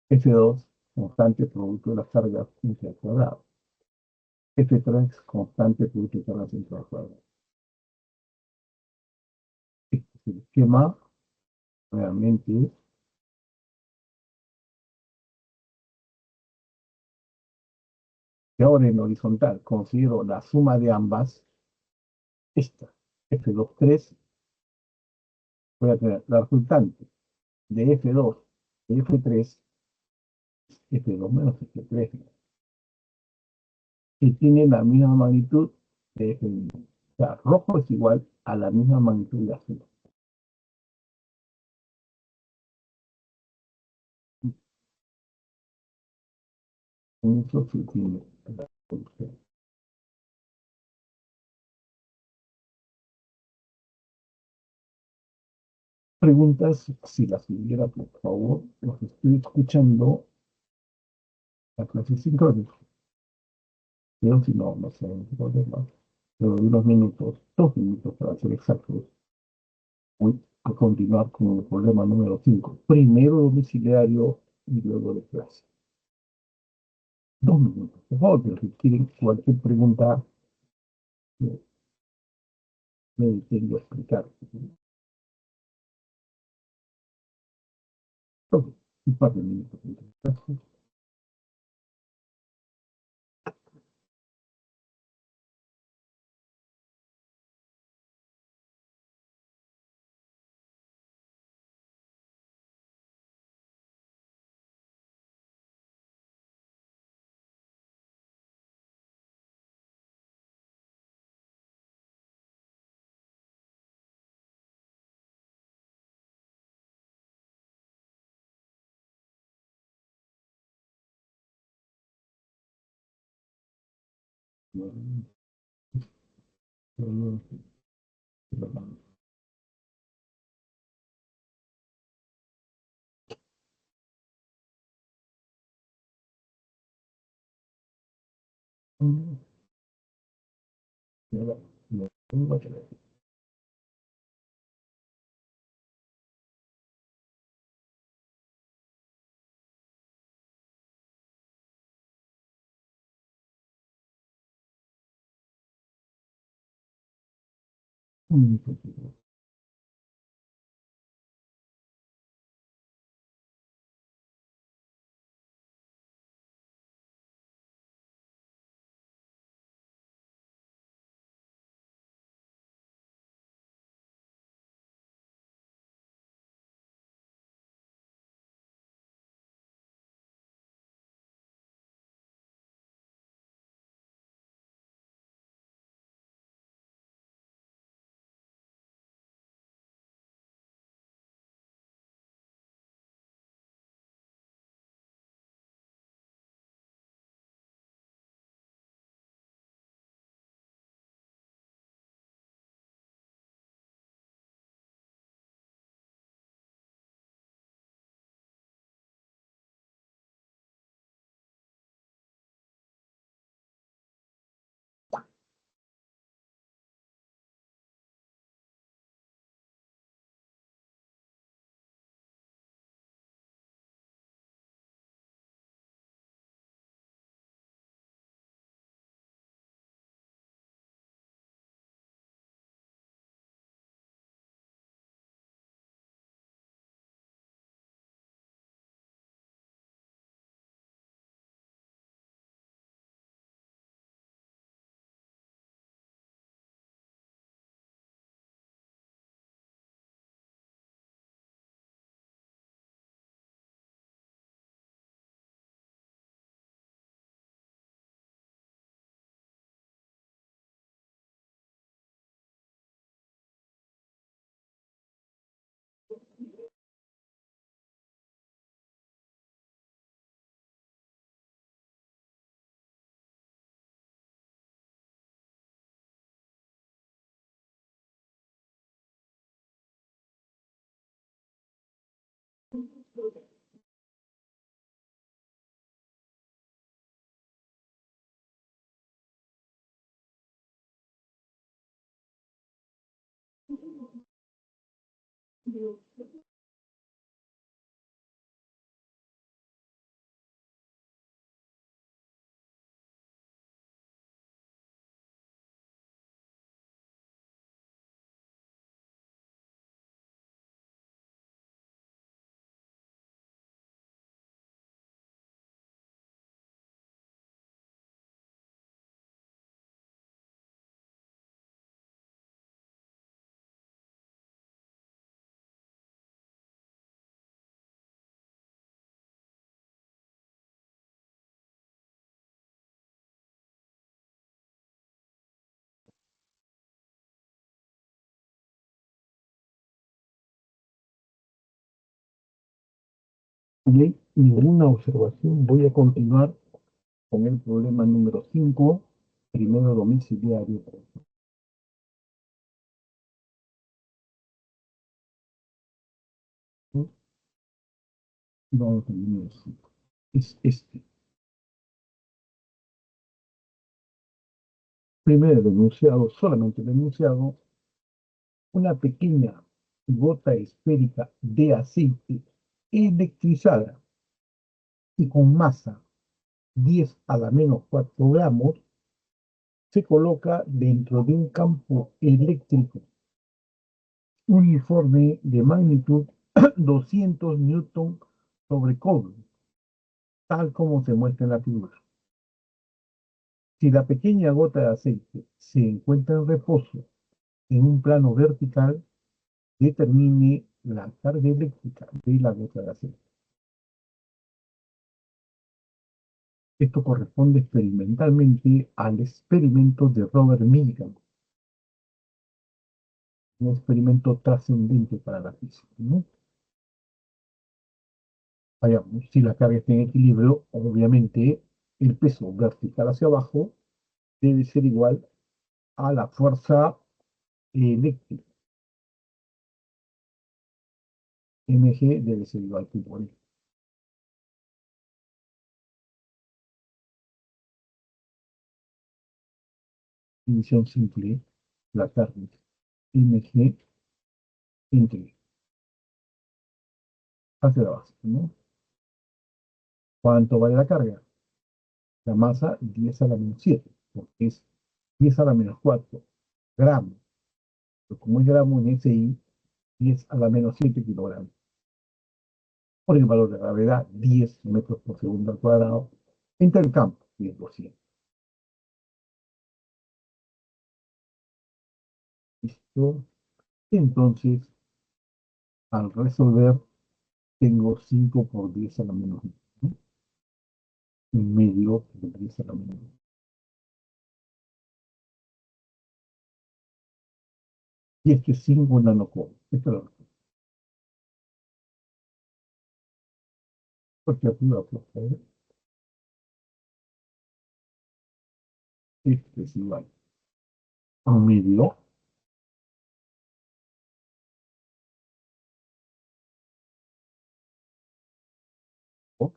F2, constante, producto de las cargas entre el cuadrado. F3, constante, producto de cargas entre el cuadrado. Este es el esquema, realmente. Y ahora en horizontal considero la suma de ambas, esta, F2, 3, voy a tener la resultante de F2 y F3, F2 menos F3, que tiene la misma magnitud de F1. O sea, rojo es igual a la misma magnitud de azul. Eso sí tiene la solución. Preguntas, si las hubiera, por favor, los estoy escuchando la clase sincrónica. Pero si no, no sé, no hay problema. Pero de unos minutos, 2 minutos para ser exactos, voy a continuar con el problema número 5. Primero domiciliario y luego de clase. 2 minutos, por favor, pero si quieren cualquier pregunta, me, me detengo a explicar. Ok, un par de minutos. No hay ninguna observación. Voy a continuar con el problema número 5, primero domiciliario. Vamos al número 5. Es este. Primero denunciado, solamente denunciado, una pequeña gota esférica de aceite electrizada y con masa 10 a la menos 4 gramos se coloca dentro de un campo eléctrico uniforme de magnitud 200 newton sobre cobre, tal como se muestra en la figura. Si la pequeña gota de aceite se encuentra en reposo en un plano vertical, determine la carga eléctrica de la gota de aceite. Esto corresponde experimentalmente al experimento de Robert Millikan, un experimento trascendente para la física, ¿no? Vayamos, si la carga está en equilibrio, obviamente el peso vertical hacia abajo debe ser igual a la fuerza eléctrica. Mg debe ser igual que por E. División simple, la carga Mg entre hacia la base, ¿no? ¿Cuánto vale la carga? La masa 10 a la menos 7, porque es 10 a la menos 4 gramos. Pero como es gramo en SI, 10 a la menos 7 kilogramos. Por el valor de gravedad, 10 metros por segundo al cuadrado, entre el campo, 10%. ¿Listo? Entonces, al resolver, tengo 5 por 10 a la menos 1, ¿no? En medio de 10 a la menos 1. Y este es 5 nanocodos. Esto lo recuerdo. Porque arriba, pues, ¿sabes? Este es igual a medio, ¿no?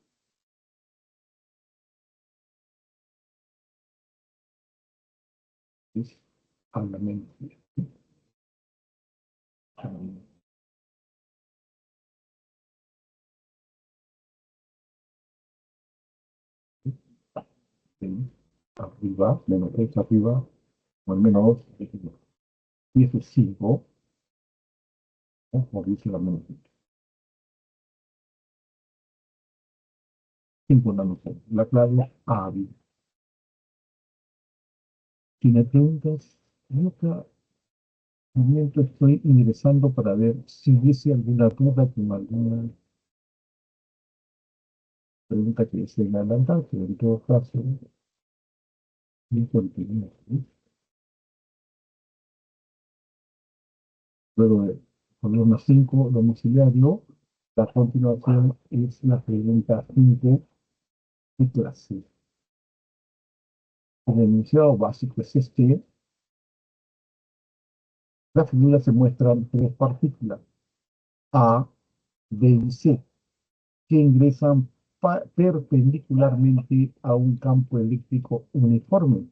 Es a la menos 10. Arriba, menos 3 arriba, o al menos 2. Y eso es 5, ¿no? Por 10 a la menos 5 nanocodos. La clave A. Tiene preguntas. En otro momento estoy ingresando para ver si hubiese alguna duda con alguna pregunta que deseen adelantar, pero en todo caso, bien continuamos, ¿sí? Luego de problema 5 domiciliario, la continuación es la pregunta 5 de clase. El enunciado básico es este. La figura se muestran tres partículas, A, B y C, que ingresan perpendicularmente a un campo eléctrico uniforme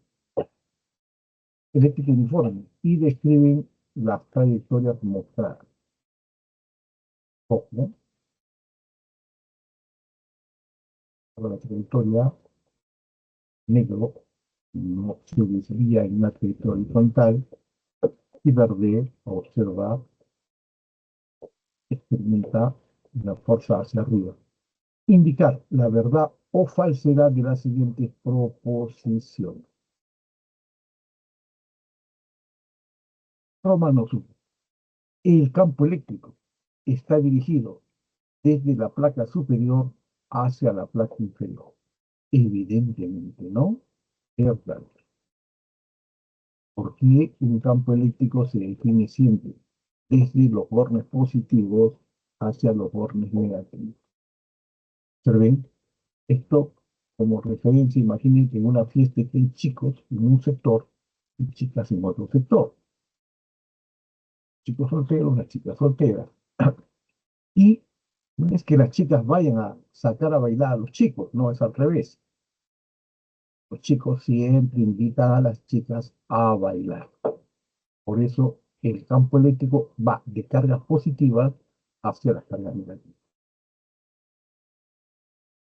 y describen las trayectorias mostradas. Ojo, para la trayectoria negro no se desvía en una trayectoria horizontal y verde observa, experimenta una fuerza hacia arriba. Indicar la verdad o falsedad de las siguientes proposiciones. Romanos 1. El campo eléctrico está dirigido desde la placa superior hacia la placa inferior. Evidentemente, ¿no? Verdad. Porque un campo eléctrico se define siempre desde los bornes positivos hacia los bornes negativos. Observen esto como referencia. Imaginen que en una fiesta que hay chicos en un sector y chicas en otro sector. Chicos solteros, las chicas solteras. Y no es que las chicas vayan a sacar a bailar a los chicos, no, es al revés. Los chicos siempre invitan a las chicas a bailar. Por eso el campo eléctrico va de cargas positivas hacia las cargas negativas.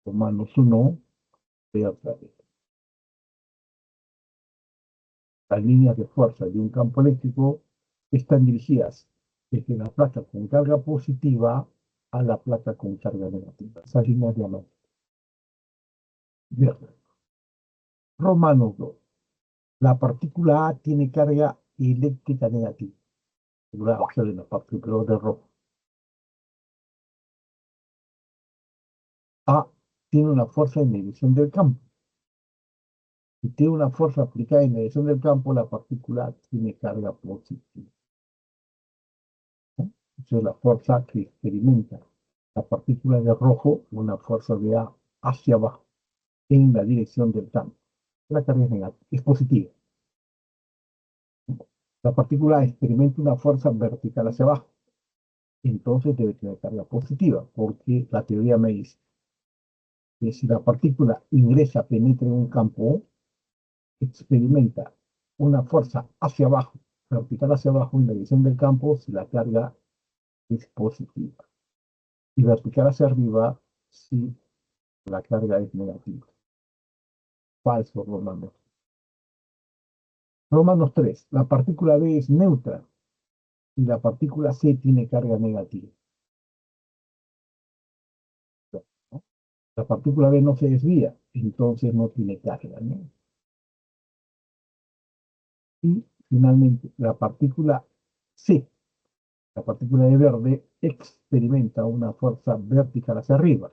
Romanos 1, ve otra vez. Las líneas de fuerza de un campo eléctrico están dirigidas desde la placa con carga positiva a la placa con carga negativa. Esas líneas de amor. Verde. Romanos 2. La partícula A tiene carga eléctrica negativa. Observen la parte superior de rojo. A tiene una fuerza en dirección del campo. Si tiene una fuerza aplicada en la dirección del campo, la partícula tiene carga positiva. ¿No? Esa es la fuerza que experimenta la partícula de rojo, una fuerza de A hacia abajo, en la dirección del campo. La carga es negativa, es positiva. La partícula experimenta una fuerza vertical hacia abajo, entonces debe tener carga positiva, porque la teoría me dice que si la partícula ingresa, penetra en un campo, experimenta una fuerza hacia abajo, vertical hacia abajo en la dirección del campo si la carga es positiva. Y vertical hacia arriba si la carga es negativa. Falso, Romanos. Romanos 3. La partícula B es neutra y la partícula C tiene carga negativa. ¿No? La partícula B no se desvía, entonces no tiene carga, ¿no? Y finalmente, la partícula de verde, experimenta una fuerza vertical hacia arriba.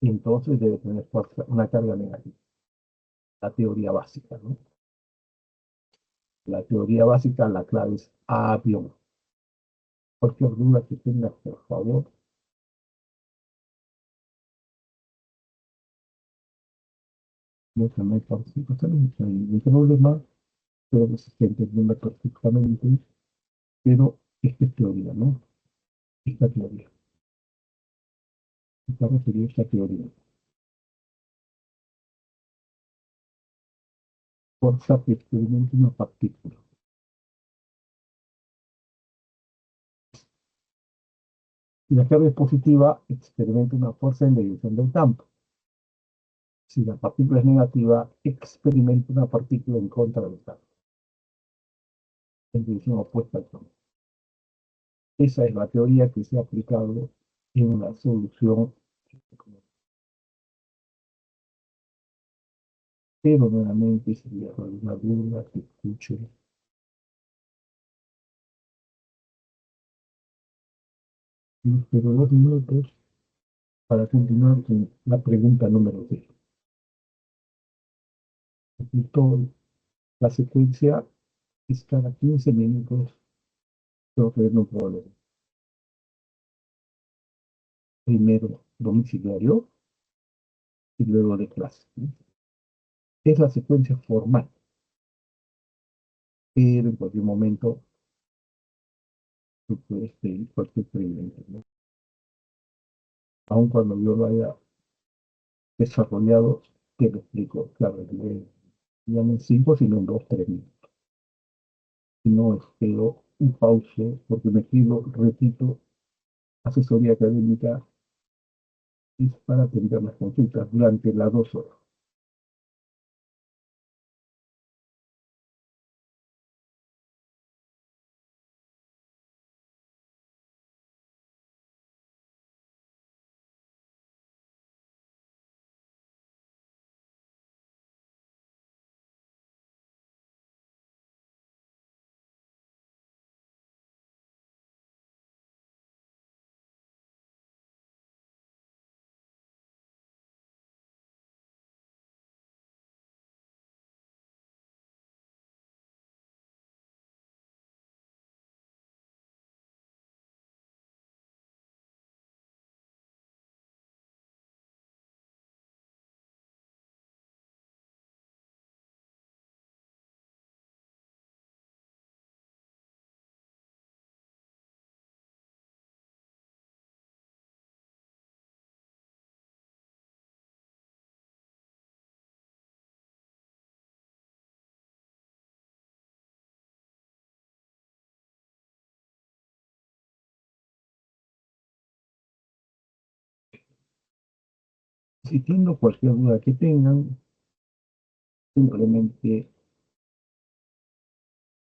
Entonces debe tener fuerza, una carga negativa. La teoría básica, ¿no? La teoría básica, la clave es avión. Cualquier duda que tengas, por favor, déjame participar, no hay ningún problema, creo que se está entendiendo perfectamente, pero esta es teoría, ¿no? Esta teoría, esta referida a esta teoría. Fuerza que experimenta una partícula. Si la carga es positiva, experimenta una fuerza en la dirección del campo. Si la partícula es negativa, experimenta una partícula en contra del campo, en dirección opuesta al campo. Esa es la teoría que se ha aplicado en la solución. Pero nuevamente, si hay alguna duda, que escuche. Nos quedan 2 minutos para continuar con la pregunta número 6. Repito, la secuencia es cada 15 minutos, pero que no problema. Primero domiciliario y luego de clase, ¿no? Es la secuencia formal, pero en cualquier momento tú puedes pedir cualquier pregunta, ¿no? aun cuando yo lo haya desarrollado, te lo explico, claro, ya no en 5, sino en 2, 3 minutos. Si no, espero un pause, porque me escribo, repito, asesoría académica es para atender las consultas durante las 2 horas. Si tienen cualquier duda que tengan, simplemente,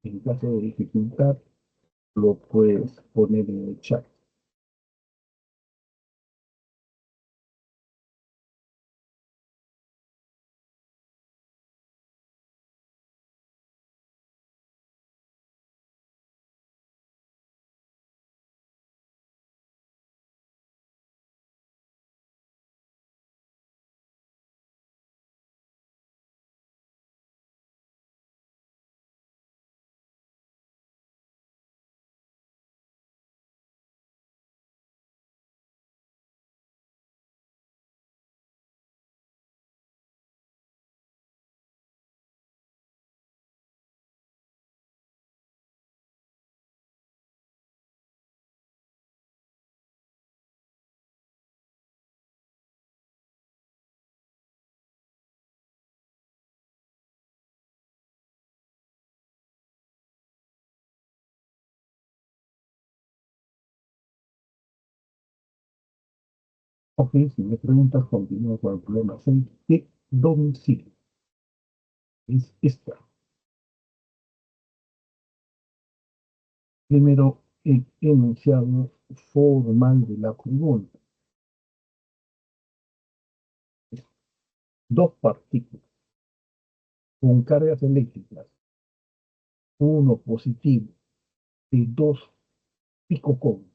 en caso de dificultad, lo puedes poner en el chat. Ok, si me preguntas, continúo con el problema 6 de domicilio. Es esta. Primero, el enunciado formal de la pregunta. Dos partículas con cargas eléctricas, uno positivo de 2 picocones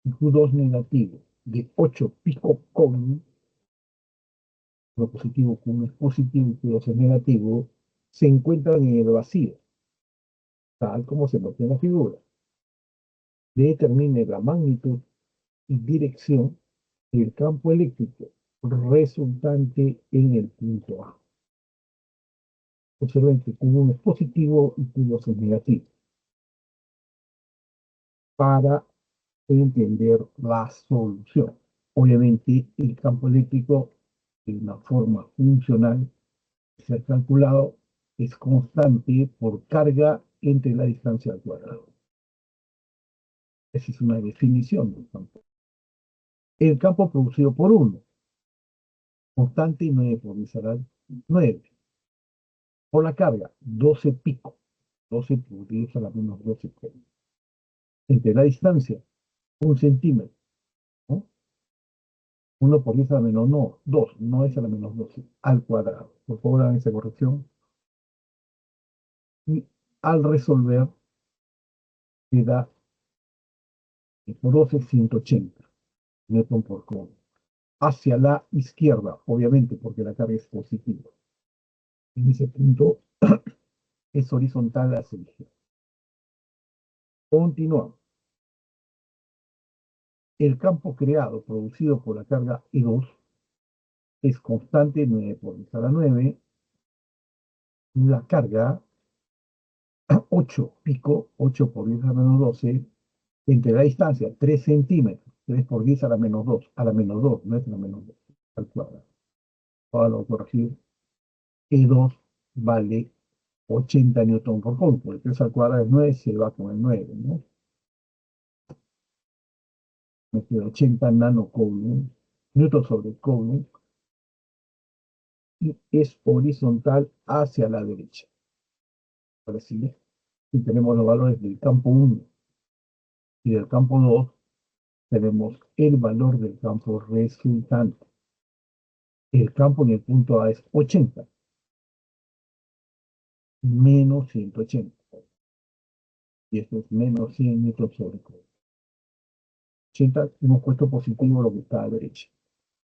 y Q2 negativo de 8 picocones, lo positivo Q1 es positivo y Q2 es negativo, se encuentran en el vacío, tal como se muestra en la figura. Determine la magnitud y dirección del campo eléctrico resultante en el punto A. Observen que Q1 es positivo y Q2 es negativo. Para entender la solución. Obviamente, el campo eléctrico, de una forma funcional, se ha calculado, es constante por carga entre la distancia al cuadrado. Esa es una definición del campo. El campo producido por 1, constante 9 por 10 a la 9. Por la carga, 12 pico, 12 por 10 a la menos 12. Entre la distancia, 1 centímetro, ¿no? 1 por 10 a la menos, no, 2, no es a la menos 12, al cuadrado. Por favor, hagan esa corrección. Y al resolver, queda por 12, 180 newton por coulomb. Hacia la izquierda, obviamente, porque la carga es positiva. En ese punto es horizontal hacia la izquierda. Continuamos. El campo creado, producido por la carga E2, es constante 9 por 10 a la 9. La carga 8 pico, 8 por 10 a la menos 12, entre la distancia 3 centímetros 3 por 10 a la menos 2. A la menos 2, no es a la menos 2. Al cuadrado. Ahora lo voy a corregir. E2 vale 80 newton por coulomb, porque 3 al cuadrado es 9, se va con el 9, ¿no? Me queda 80 nanocoulomb, newton sobre coulomb, y es horizontal hacia la derecha. Ahora sí, y tenemos los valores del campo 1 y del campo 2, tenemos el valor del campo resultante. El campo en el punto A es 80, menos 180. Y esto es menos 100 newton sobre coulomb. 80, hemos puesto positivo lo que está a la derecha.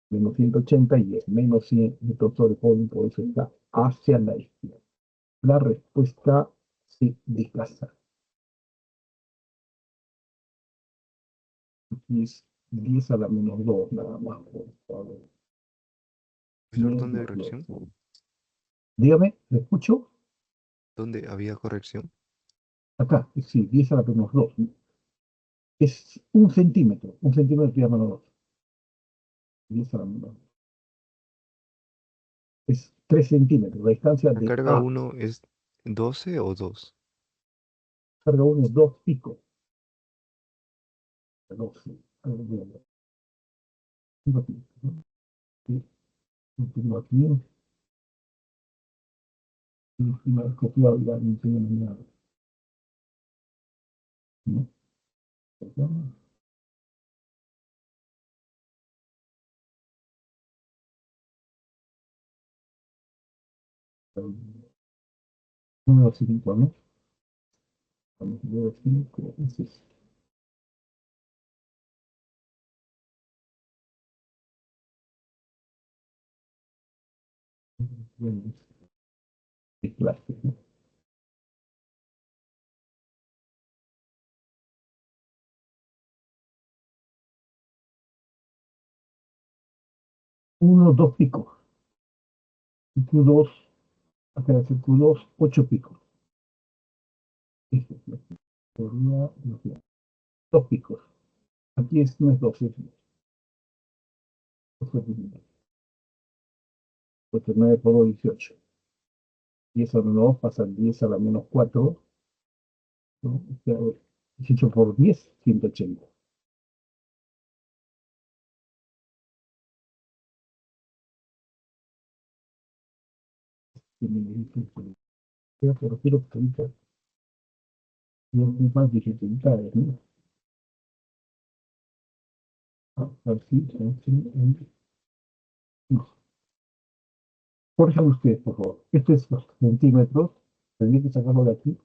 Menos 180 y es menos 100 newton sobre coulomb, por eso está hacia la izquierda. La respuesta se desplaza. Aquí es 10 a la menos 2, nada más, por favor. Profesor, Bien, ¿dónde hay corrección? dígame, ¿le escucho? ¿Dónde había corrección? Acá, sí, 10 a la menos 2. Es un centímetro y a menos 2. 10 a la menos 2. Es 3 centímetros, la distancia ¿La de carga A. 1 es 12 o 2? Carga 1 es 2 picos. 12. Tengo aquí, ¿no? Sí, tengo aquí. Y me he copiado ya, no tengo nada. ¿No? Número 5, ¿no? Número 5, ese es. Bueno, es clase, ¿no? 1, 2 picos. Q2, acá es el Q2, 8 picos. Esto es la teoría, no sé, 2 picos. Aquí es, no es 2, es 9 por 2, 18. 10 a la menos 2 pasa al 10 a la menos 4, ¿no? O sea, 18 por 10, 180. Pero quiero preguntar, no es más dificultades, ¿no? Así, así, no. Corrijan ustedes, por favor. Este es los centímetros, tendría que sacarlo de aquí,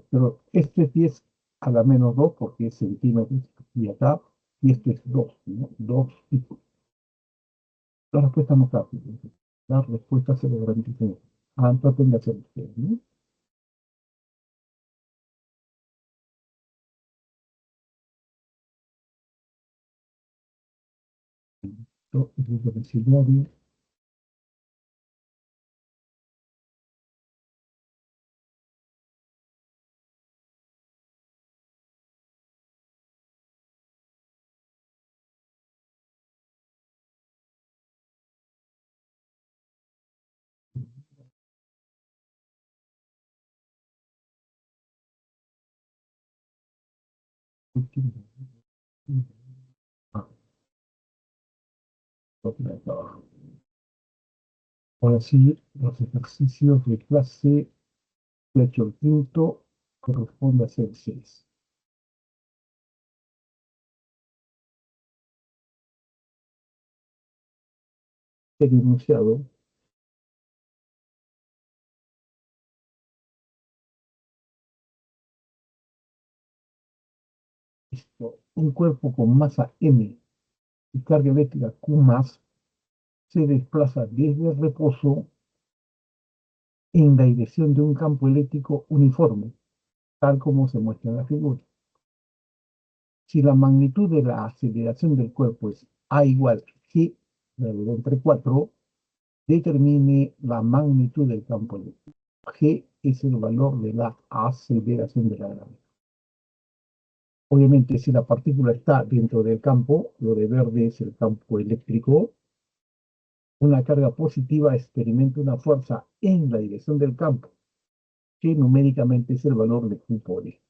pero este es 10 a la menos 2 porque es centímetros, y acá, y este es 2, ¿no? 2 y la respuesta no está. La respuesta se lo garantizo. Traten de hacer ustedes, ¿no? Esto es lo que se llama ah, ahora sí, los ejercicios de clase de hecho el quinto corresponde a ser 6. El enunciado, esto, un cuerpo con masa m y carga eléctrica Q más se desplaza desde el reposo en la dirección de un campo eléctrico uniforme, tal como se muestra en la figura. Si la magnitud de la aceleración del cuerpo es A igual G, dividido entre 4, determine la magnitud del campo eléctrico. G es el valor de la aceleración de la gravedad. Obviamente, si la partícula está dentro del campo, lo de verde es el campo eléctrico, una carga positiva experimenta una fuerza en la dirección del campo, que numéricamente es el valor de Q por E.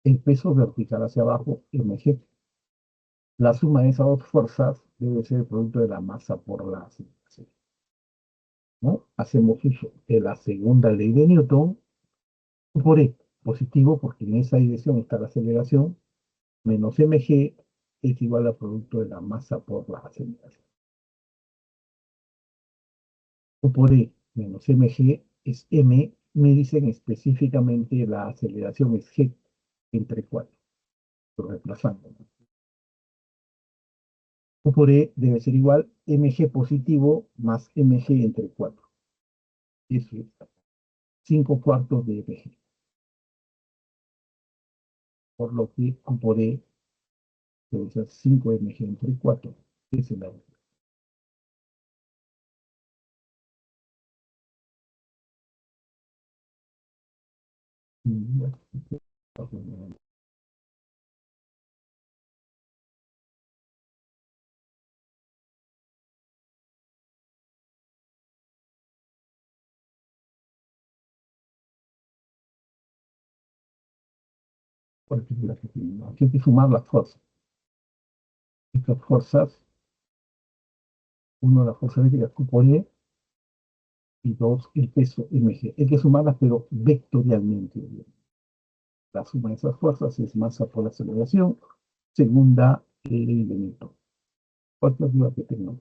El peso vertical hacia abajo, mg. La suma de esas dos fuerzas debe ser el producto de la masa por la aceleración, ¿no? Hacemos uso de la segunda ley de Newton, Q por E positivo, porque en esa dirección está la aceleración, menos mg es igual al producto de la masa por la aceleración. Q por E menos mg es m, me dicen específicamente la aceleración es g entre 4, lo reemplazando, ¿no? Q por E debe ser igual mg positivo más mg entre 4. Eso es 5 cuartos de mg. Por lo que Q por E debe ser 5 mg entre 4. Esa es la respuesta. Porque hay que sumar las fuerzas. Estas fuerzas, uno, la fuerza eléctrica Q por E, y dos, el peso mg. Hay que sumarlas, pero vectorialmente. La suma de esas fuerzas es masa por aceleración, segunda ley de Newton. Otra duda que tengo.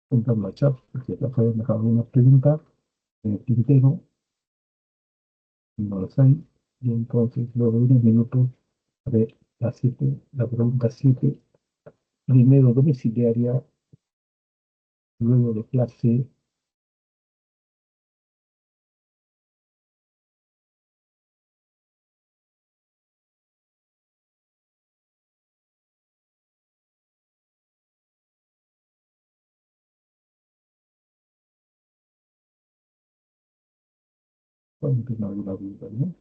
Contando a chat, porque acá pueden dejar algunas preguntas en el tintero, y no las hay. Y entonces, luego de unos minutos, a ver, la pregunta 7, primero domiciliaria, luego de clase, cuando no hay una duda, ¿no?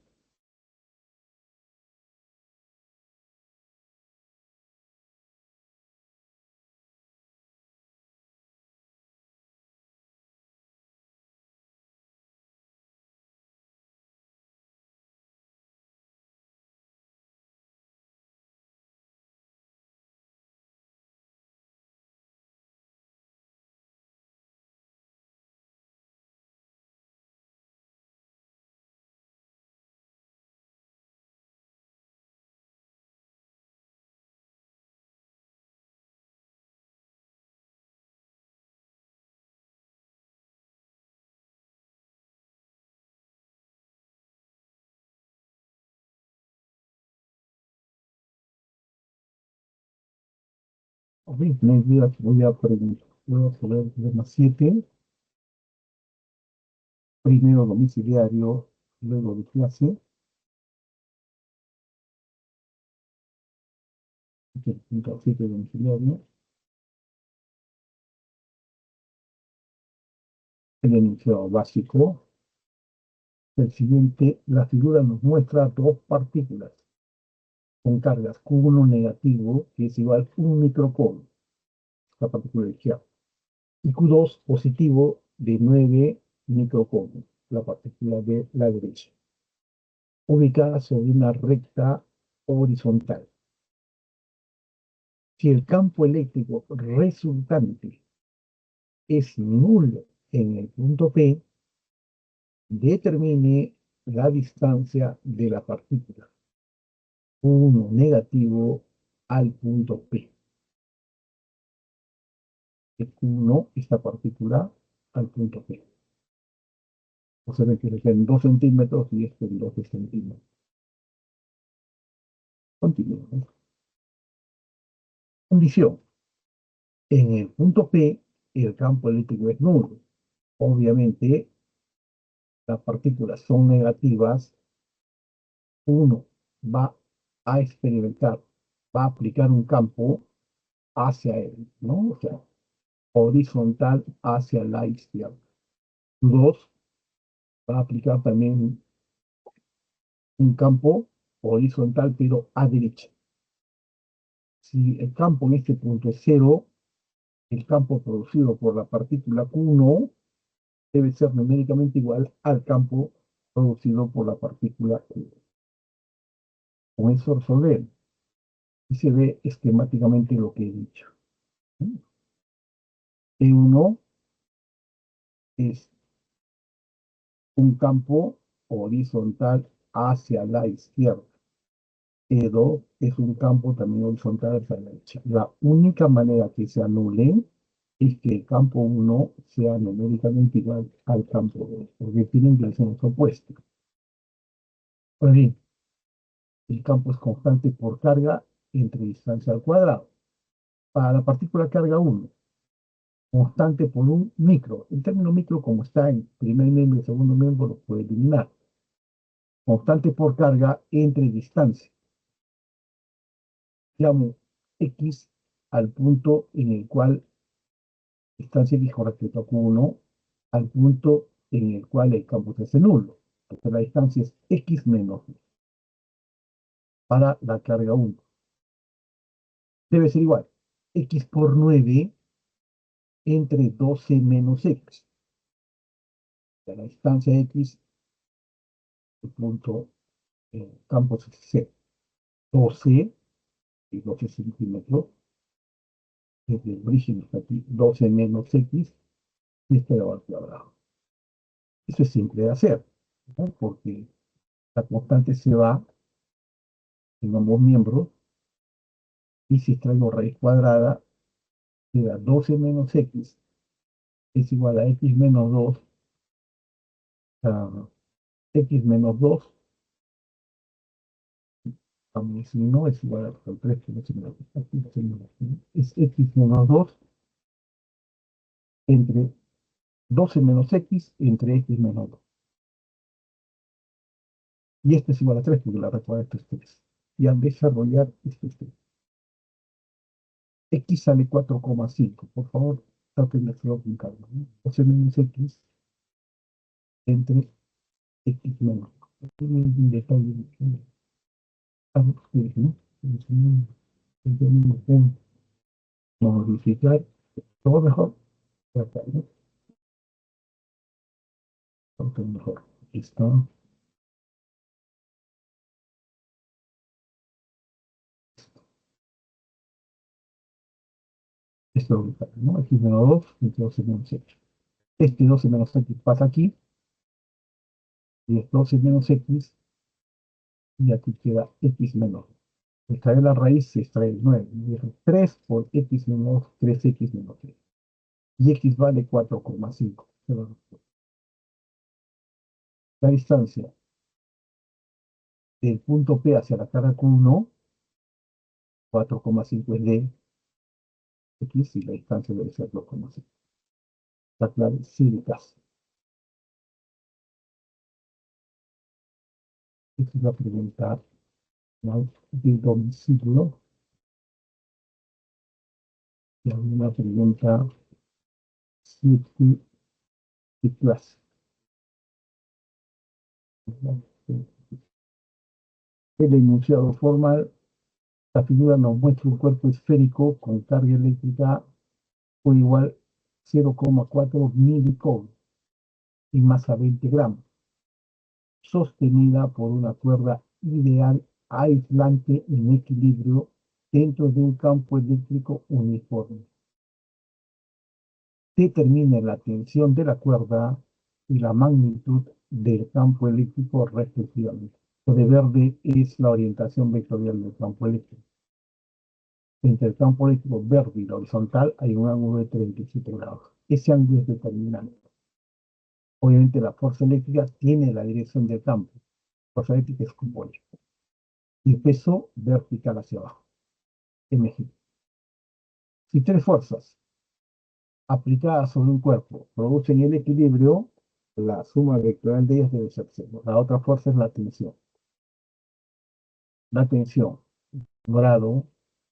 Ok, no hay duda que voy a preguntar. Voy a poner el problema 7, primero domiciliario, luego de clase, el punto 7 domiciliario, el enunciado básico. El siguiente, la figura nos muestra dos partículas con cargas Q1 negativo, que es igual a 1 microcoulomb, la partícula izquierda, y Q2 positivo de 9 microcoulomb, la partícula de la derecha, ubicadas sobre una recta horizontal. Si el campo eléctrico resultante es nulo en el punto P, determine la distancia de la partícula Q1 negativo al punto P. De Q1, esta partícula, al punto P. O sea que está en 2 centímetros y esto en 12 centímetros. Continuamos. Condición. En el punto P, el campo eléctrico es nulo. Obviamente, las partículas son negativas. Uno va a experimentar, va a aplicar un campo hacia él, ¿no? O sea, horizontal hacia la izquierda. 2 va a aplicar también un campo horizontal, pero a derecha. Si el campo en este punto es cero, el campo producido por la partícula Q1 debe ser numéricamente igual al campo producido por la partícula Q. Con eso resolver. Y se ve esquemáticamente lo que he dicho. E1 es un campo horizontal hacia la izquierda. E2 es un campo también horizontal hacia la derecha. La única manera que se anulen es que el campo 1 sea numéricamente igual al campo 2, porque tienen direcciones opuestas. Pues bien, el campo es constante por carga entre distancia al cuadrado. Para la partícula carga 1, constante por un micro. El término micro, como está en primer miembro y segundo miembro, lo puede eliminar. Constante por carga entre distancia. Llamo X al punto en el cual distancia X con respecto a Q1 al punto en el cual el campo se hace nulo. Entonces la distancia es X menos 2 para la carga 1. Debe ser igual. X por 9 entre 12 menos X. O sea, la distancia X, el punto, campo es 12 y 12 centímetros. Desde el origen hasta aquí, 12 menos X, y este elevado al cuadrado. Eso es simple de hacer, ¿no? Porque la constante se va en ambos miembros, y si extraigo raíz cuadrada, queda 12 menos X es igual a X menos 2, a X menos 2, si no es igual a 3, que no se me aquí no se me da, ¿no? Es X menos 2 entre 12 menos X entre X menos 2. Y este es igual a 3 porque la raíz cuadrada es 3. Y al desarrollar este es 3. X sale 4,5. Por favor, traten de hacerlo con calma, ¿no? 12 menos X entre X menos 2. Un detalle, ¿no? Modificar todo mejor. Acá, ¿no? Todo mejor. Aquí está. Esto es lo que sale, ¿no? X menos 2 entre 12 menos X. Este 12 menos X pasa aquí. Y es 12 menos X. Y aquí queda X menos 2. Extraer la raíz se extrae el 9. 3 por X menos 2, 3X menos 3. Y X vale 4,5. La distancia del punto P hacia la cara Q1, 4,5 es de X y la distancia debe ser 2,5. La clave sí de casa. Esta es la pregunta, ¿no?, de domicilio. Y hay una pregunta 7 de clase. El enunciado formal, la figura nos muestra un cuerpo esférico con carga eléctrica o igual 0,4 milicoul y masa 20 gramos, sostenida por una cuerda ideal aislante en equilibrio dentro de un campo eléctrico uniforme. Determine la tensión de la cuerda y la magnitud del campo eléctrico respectivamente. Lo de verde es la orientación vectorial del campo eléctrico. Entre el campo eléctrico verde y la horizontal hay un ángulo de 37 grados. Ese ángulo es determinante. Obviamente la fuerza eléctrica tiene la dirección del campo. La fuerza eléctrica es cúpula. Y el peso vertical hacia abajo. Mg. Si tres fuerzas aplicadas sobre un cuerpo producen el equilibrio, la suma vectorial de ellas debe ser cero. La otra fuerza es la tensión. La tensión, grado,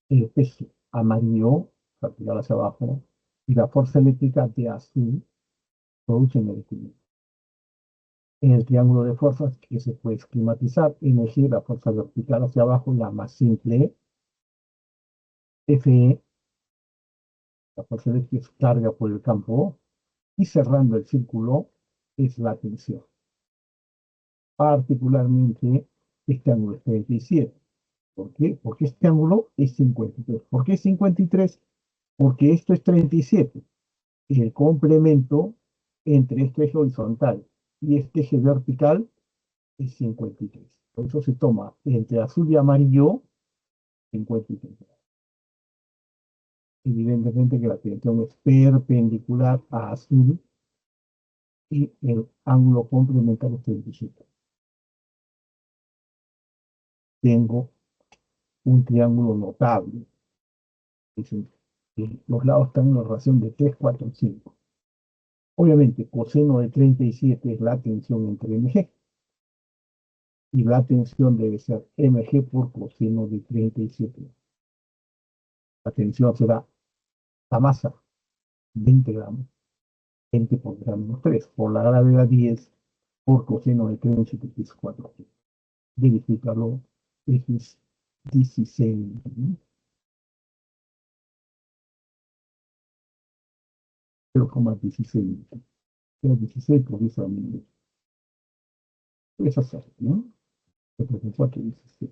el peso amarillo, vertical hacia abajo, y la fuerza eléctrica de azul producen el equilibrio. En el triángulo de fuerzas que se puede esquematizar, es decir, la fuerza vertical hacia abajo, la más simple, Fe, la fuerza eléctrica es carga por el campo, y cerrando el círculo es la tensión. Particularmente, este ángulo es 37. ¿Por qué? Porque este ángulo es 53. ¿Por qué 53? Porque esto es 37. Y el complemento entre este eje horizontal y este eje vertical es 53. Por eso se toma entre azul y amarillo 53. Evidentemente que la tensión es perpendicular a azul y el ángulo complementario es 37. Tengo un triángulo notable. Dicen, los lados están en una relación de 3, 4, 5. Obviamente, coseno de 37 es la tensión entre MG. Y la tensión debe ser mg por coseno de 37. La tensión será la masa, 20 gramos, 20 por gramo 3, por la gravedad 10 por coseno de 37, que es 4. Verificarlo, es 16, ¿no? 0,16. 0,16 por 10 a la menos. Puedes hacer, ¿no? 4, 16.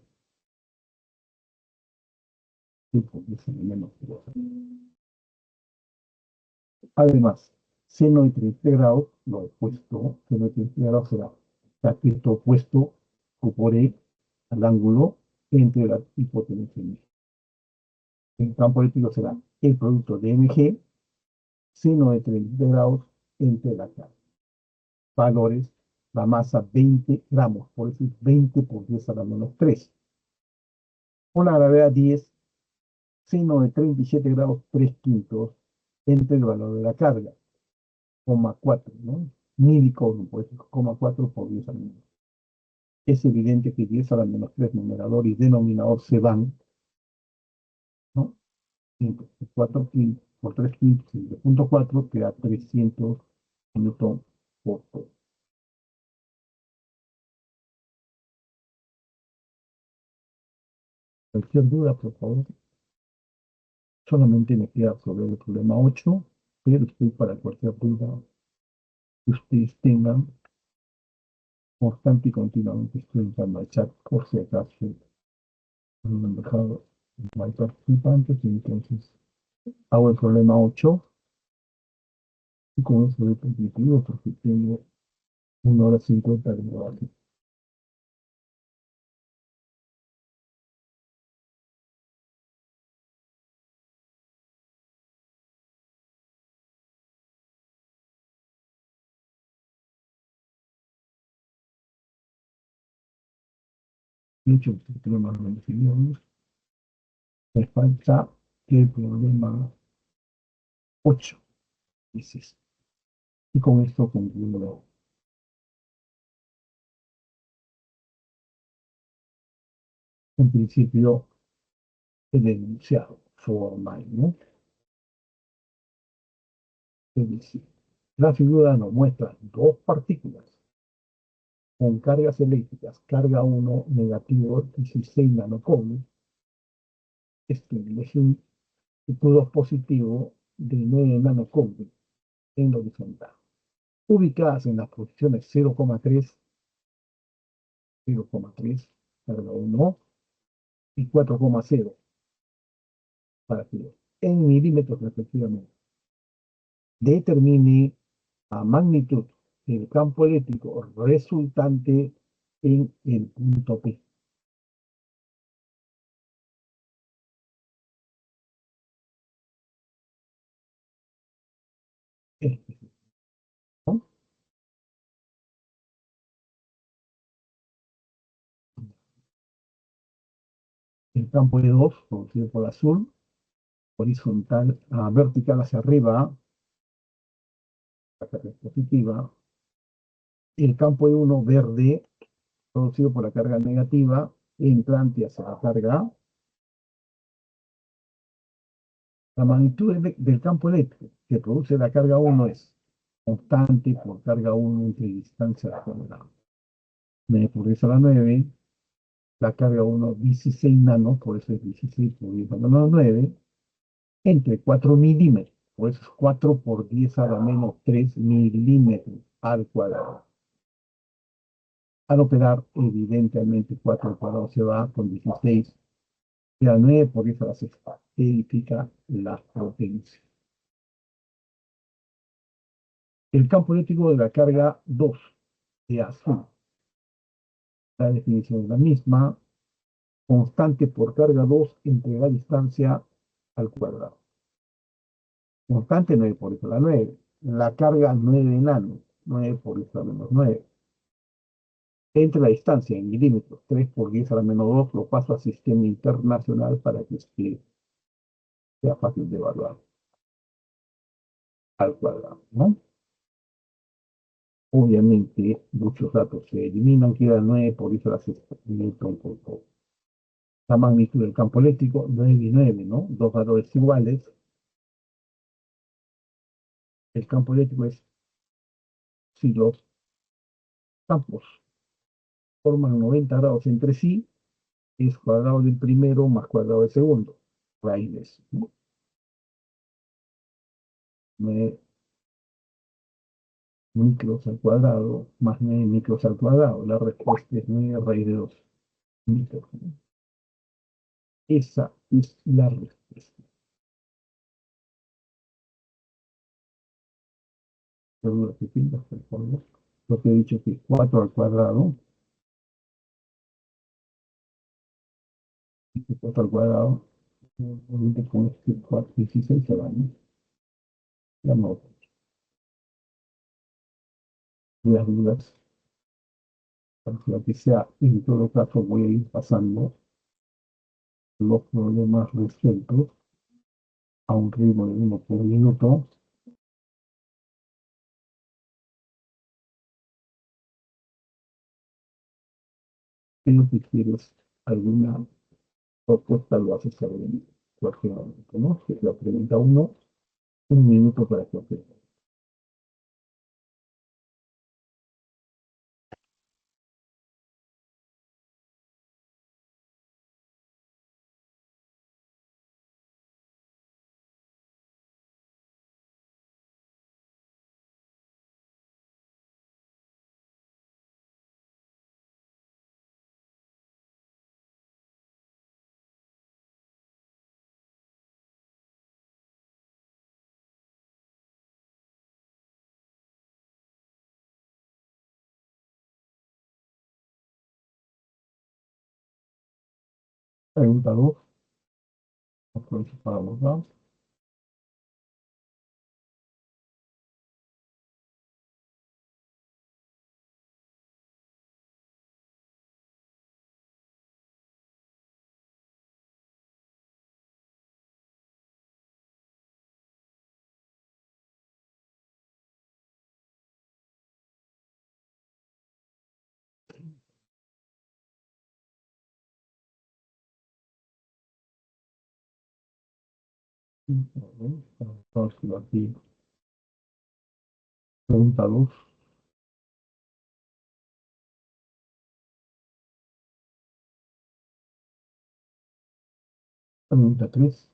Por 10 a la menos. Además, seno de 30 grados, lo opuesto, seno de 30 grados será cateto opuesto por E al ángulo entre la hipotenusa y MG. El campo eléctrico será el producto de MG, seno de 30 grados entre la carga. Valores, la masa 20 gramos, por eso es 20 por 10 a la menos 3. Por la gravedad 10, seno de 37 grados 3 quintos entre el valor de la carga. 4, ¿no? Milicoulomb, pues, 4 por 10 a la menos. Es evidente que 10 a la menos 3 numerador y denominador se van, ¿no? 5, 4 quintos por 3 quintos, 5.4, queda 300 newton por todo. Cualquier duda, por favor. Solamente me queda sobre el problema 8, pero estoy para cualquier duda que ustedes tengan. Constante y continuamente estoy entrando al chat por si acaso no han dejado más participantes, y entonces hago el problema 8 y con eso de competitivo porque tengo 1 hora 50 de grabación. De hecho, el problema 22, me falta el problema 8, dices. Y con esto concluyo en principio el enunciado formal, ¿no? Es decir, la figura nos muestra dos partículas con cargas eléctricas, carga 1 negativo 16 nanocoulombs, es un Q2 positivo de 9 nanocoulombs en la horizontal, ubicadas en las posiciones 0,3, 0,3, carga 1, y 4,0 para que en milímetros respectivamente. Determine a magnitud del campo eléctrico resultante en el punto P. Este, ¿no? El campo E2, producido por azul, horizontal, vertical hacia arriba, la carga es positiva. El campo E1 verde, producido por la carga negativa, entrante hacia la carga La magnitud del campo eléctrico que produce la carga 1 es constante por carga 1 entre distancia al cuadrado. 9 por 10 a la 9, la carga 1 16 nanos, por eso es 16 por 10 a la menos 9, entre 4 milímetros, por eso es 4 por 10 a la menos 3 milímetros al cuadrado. Al operar, evidentemente 4 al cuadrado se va con 16, queda 9 por 10 a la sexta, que indica la potencia. El campo eléctrico de la carga 2 de azul. La definición es la misma, constante por carga 2 entre la distancia al cuadrado. Constante 9 por eso la 9. La carga 9 enano, 9 por eso la menos 9. Entre la distancia en milímetros, 3 por 10 a la menos 2, lo paso al sistema internacional para que sea fácil de evaluar al cuadrado, ¿no? Obviamente, muchos datos se eliminan, queda 9 por eso la sexta, Newton por todo. La magnitud del campo eléctrico, 9 y 9, ¿no? Dos valores iguales. El campo eléctrico es, si los campos forman 90 grados entre sí, es cuadrado del primero más cuadrado del segundo, raíz de eso, ¿no? 9 micros al cuadrado más 9 micros al cuadrado. La respuesta es 9 raíz de 2 micros, ¿no? Esa es la respuesta. Seguro que pintas, por favor. Lo que he dicho que 4 al cuadrado, 4 al cuadrado, obviamente con este 4, 16 se van, la nota. Las dudas, para que sea, en todo caso voy a ir pasando los problemas resueltos a un ritmo de 1 por minuto. Pero si quieres alguna propuesta, lo haces saber en cualquier momento, ¿no? Si es la pregunta 1, 1 minuto para que hacer. Pregunta 2, aprovecho para los dados. Aquí. Pregunta 2, pregunta 3.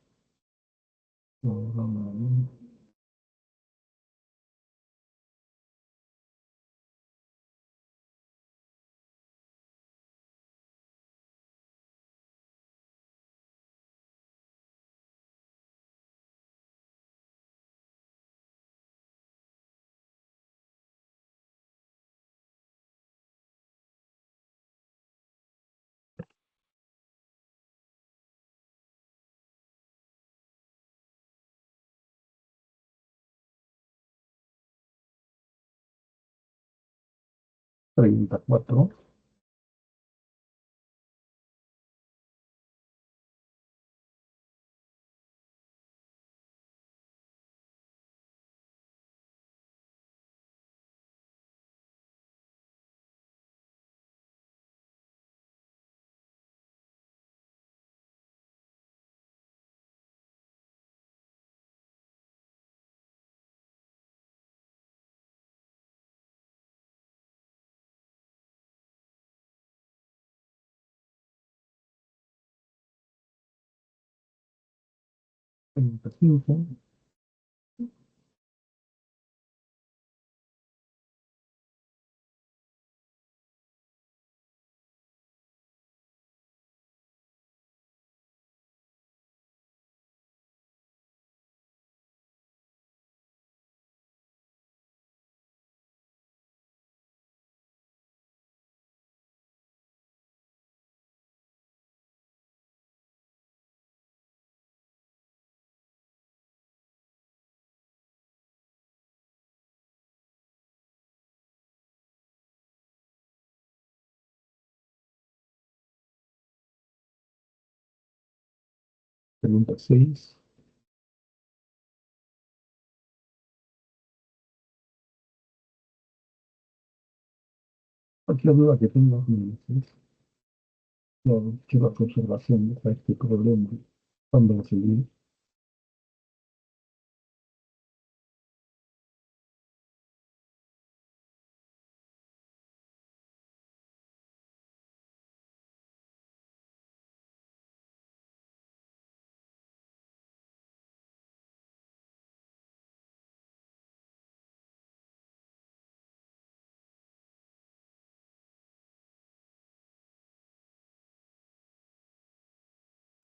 Pregunta 4. Pregunta 5. Pregunta 6. Cualquier duda que tengas, me dices. Yo quiero hacer observaciones a este problema. Cuando lo seguí,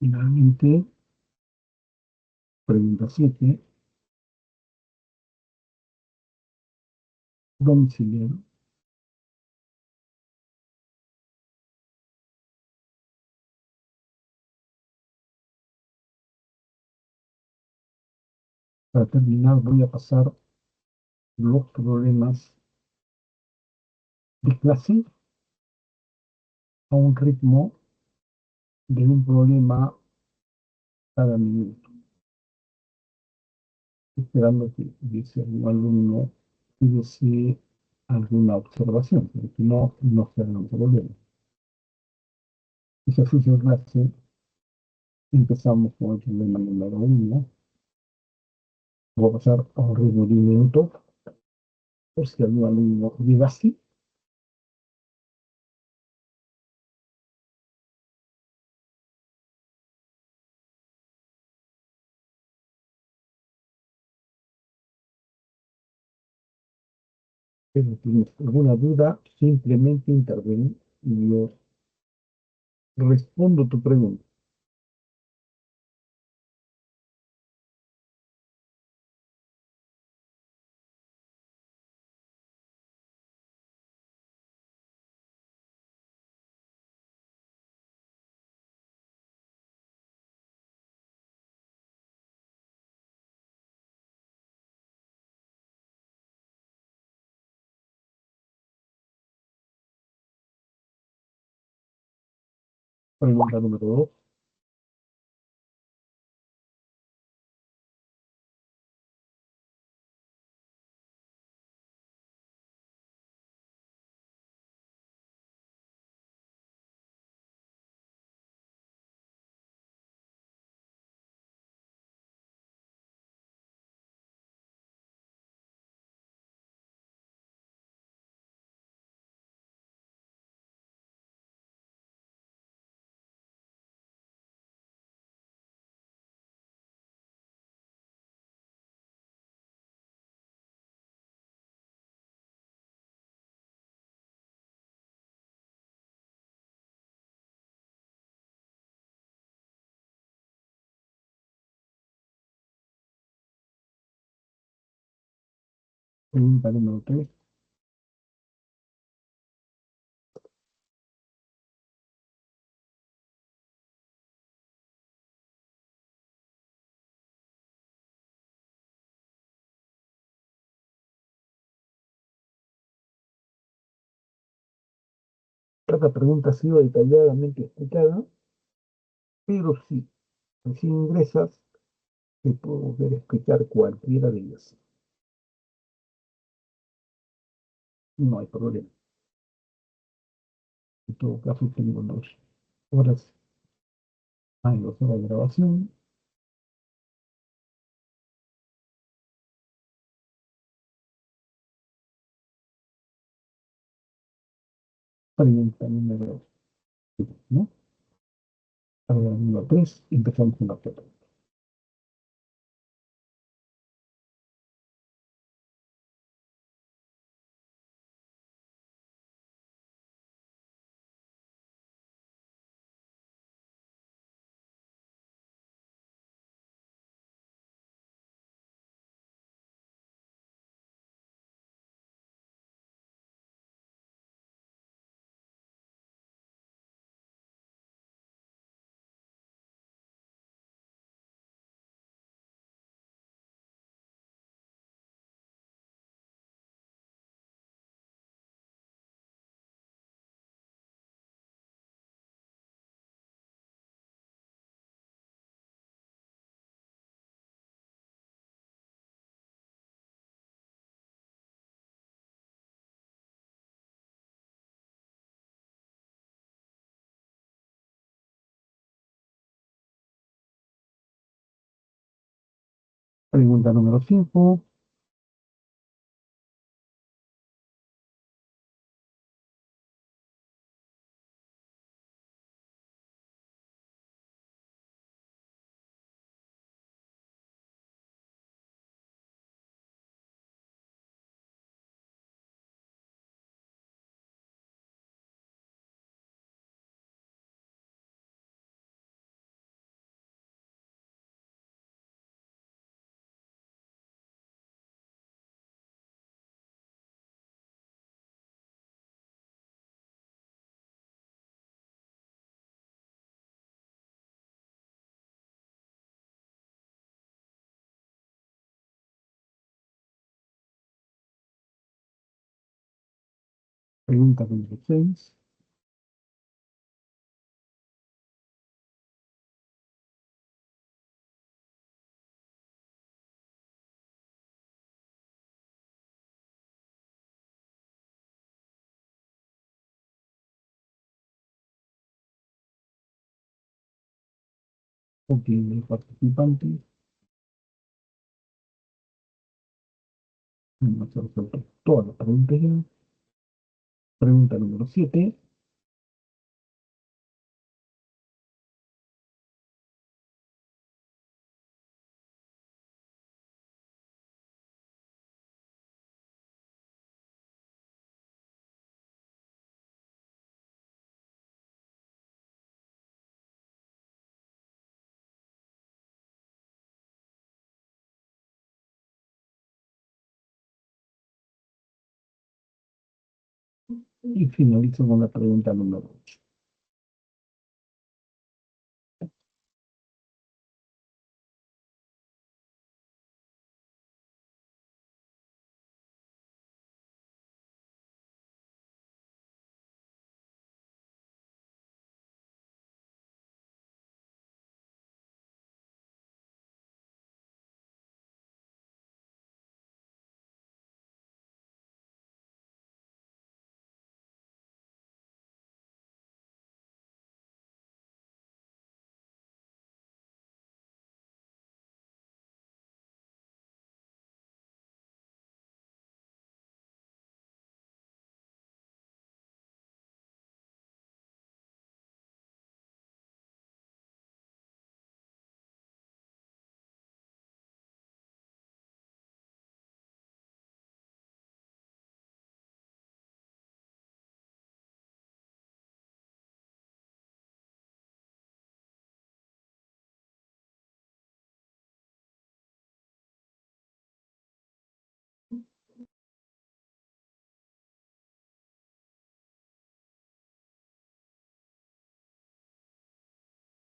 finalmente, pregunta 7. Domiciliario. Para terminar, voy a pasar los problemas de clase a un ritmo de un problema cada minuto, esperando que hubiese algún alumno que desee alguna observación, porque no será un problema. Ejercicio de clase, empezamos con el problema número 1. Voy a pasar a un ritmo de un minuto, por si algún alumno llega así. Pero si tienes alguna duda, simplemente interviene y yo respondo tu pregunta. Pregunta número 2. Pregunta número 3. Esta pregunta ha sido detalladamente explicada, pero si recién ingresas, te puedo volver a explicar cualquiera de ellas. No hay problema. En todo caso, tengo 2 horas, 2 horas de grabación. Pregunta número 2, ¿no? Pregunta número 3, empezamos con la foto. Pregunta número 5. Pregunta número 6. Ok, el participante. Vamos a resolver todas las preguntas ya. Pregunta número 7. Y finalizo con la pregunta número 8.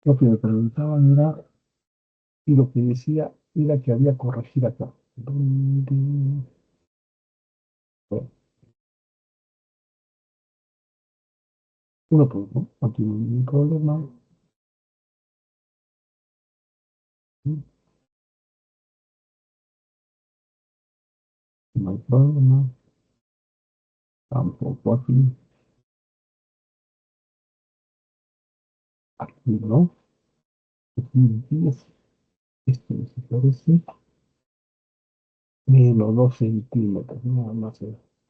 Lo que me preguntaban era, y lo que decía era que había que corregir acá. ¿Dónde? Bueno, uno por uno, aquí no hay ningún problema. No hay problema. Tampoco aquí. Aquí no. Aquí 10. Esto desaparece. Menos 2 centímetros. Nada más.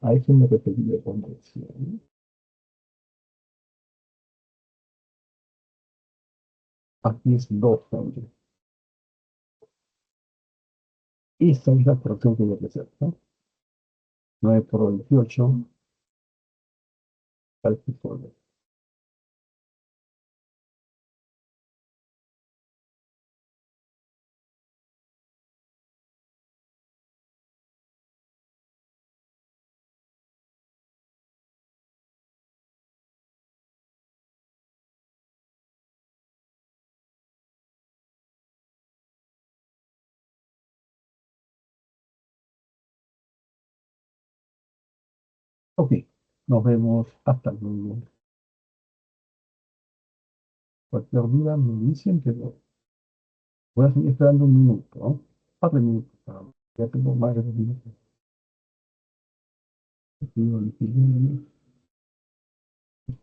A eso me referí de conversión. Aquí es 2 también. Esta es la fracción que voy a hacer, ¿no? 9 por 28. Calculo. Ok. Nos vemos hasta luego. Cualquier duda me dicen que voy a seguir esperando un minuto, ¿no? Par de minutos. Ya tengo más de 2 minutos. No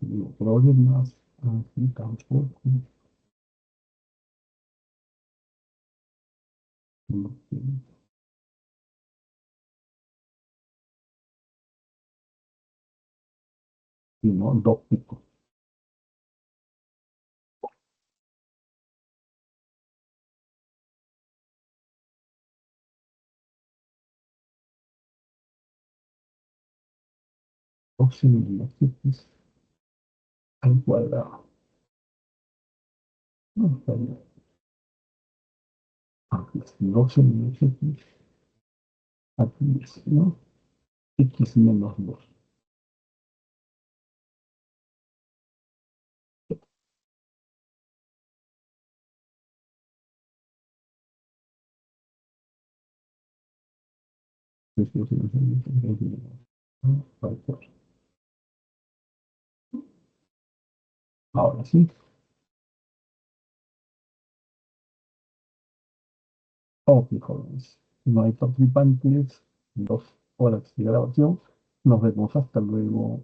tengo problemas. Aquí tampoco. Y no, dos picos. Doce menos x al cuadrado. No, está bien. Aquí es 12 menos x. Aquí es, ¿no? X menos 2. Ahora sí. Ok, jóvenes. No hay participantes. 2 horas de grabación. Nos vemos hasta luego.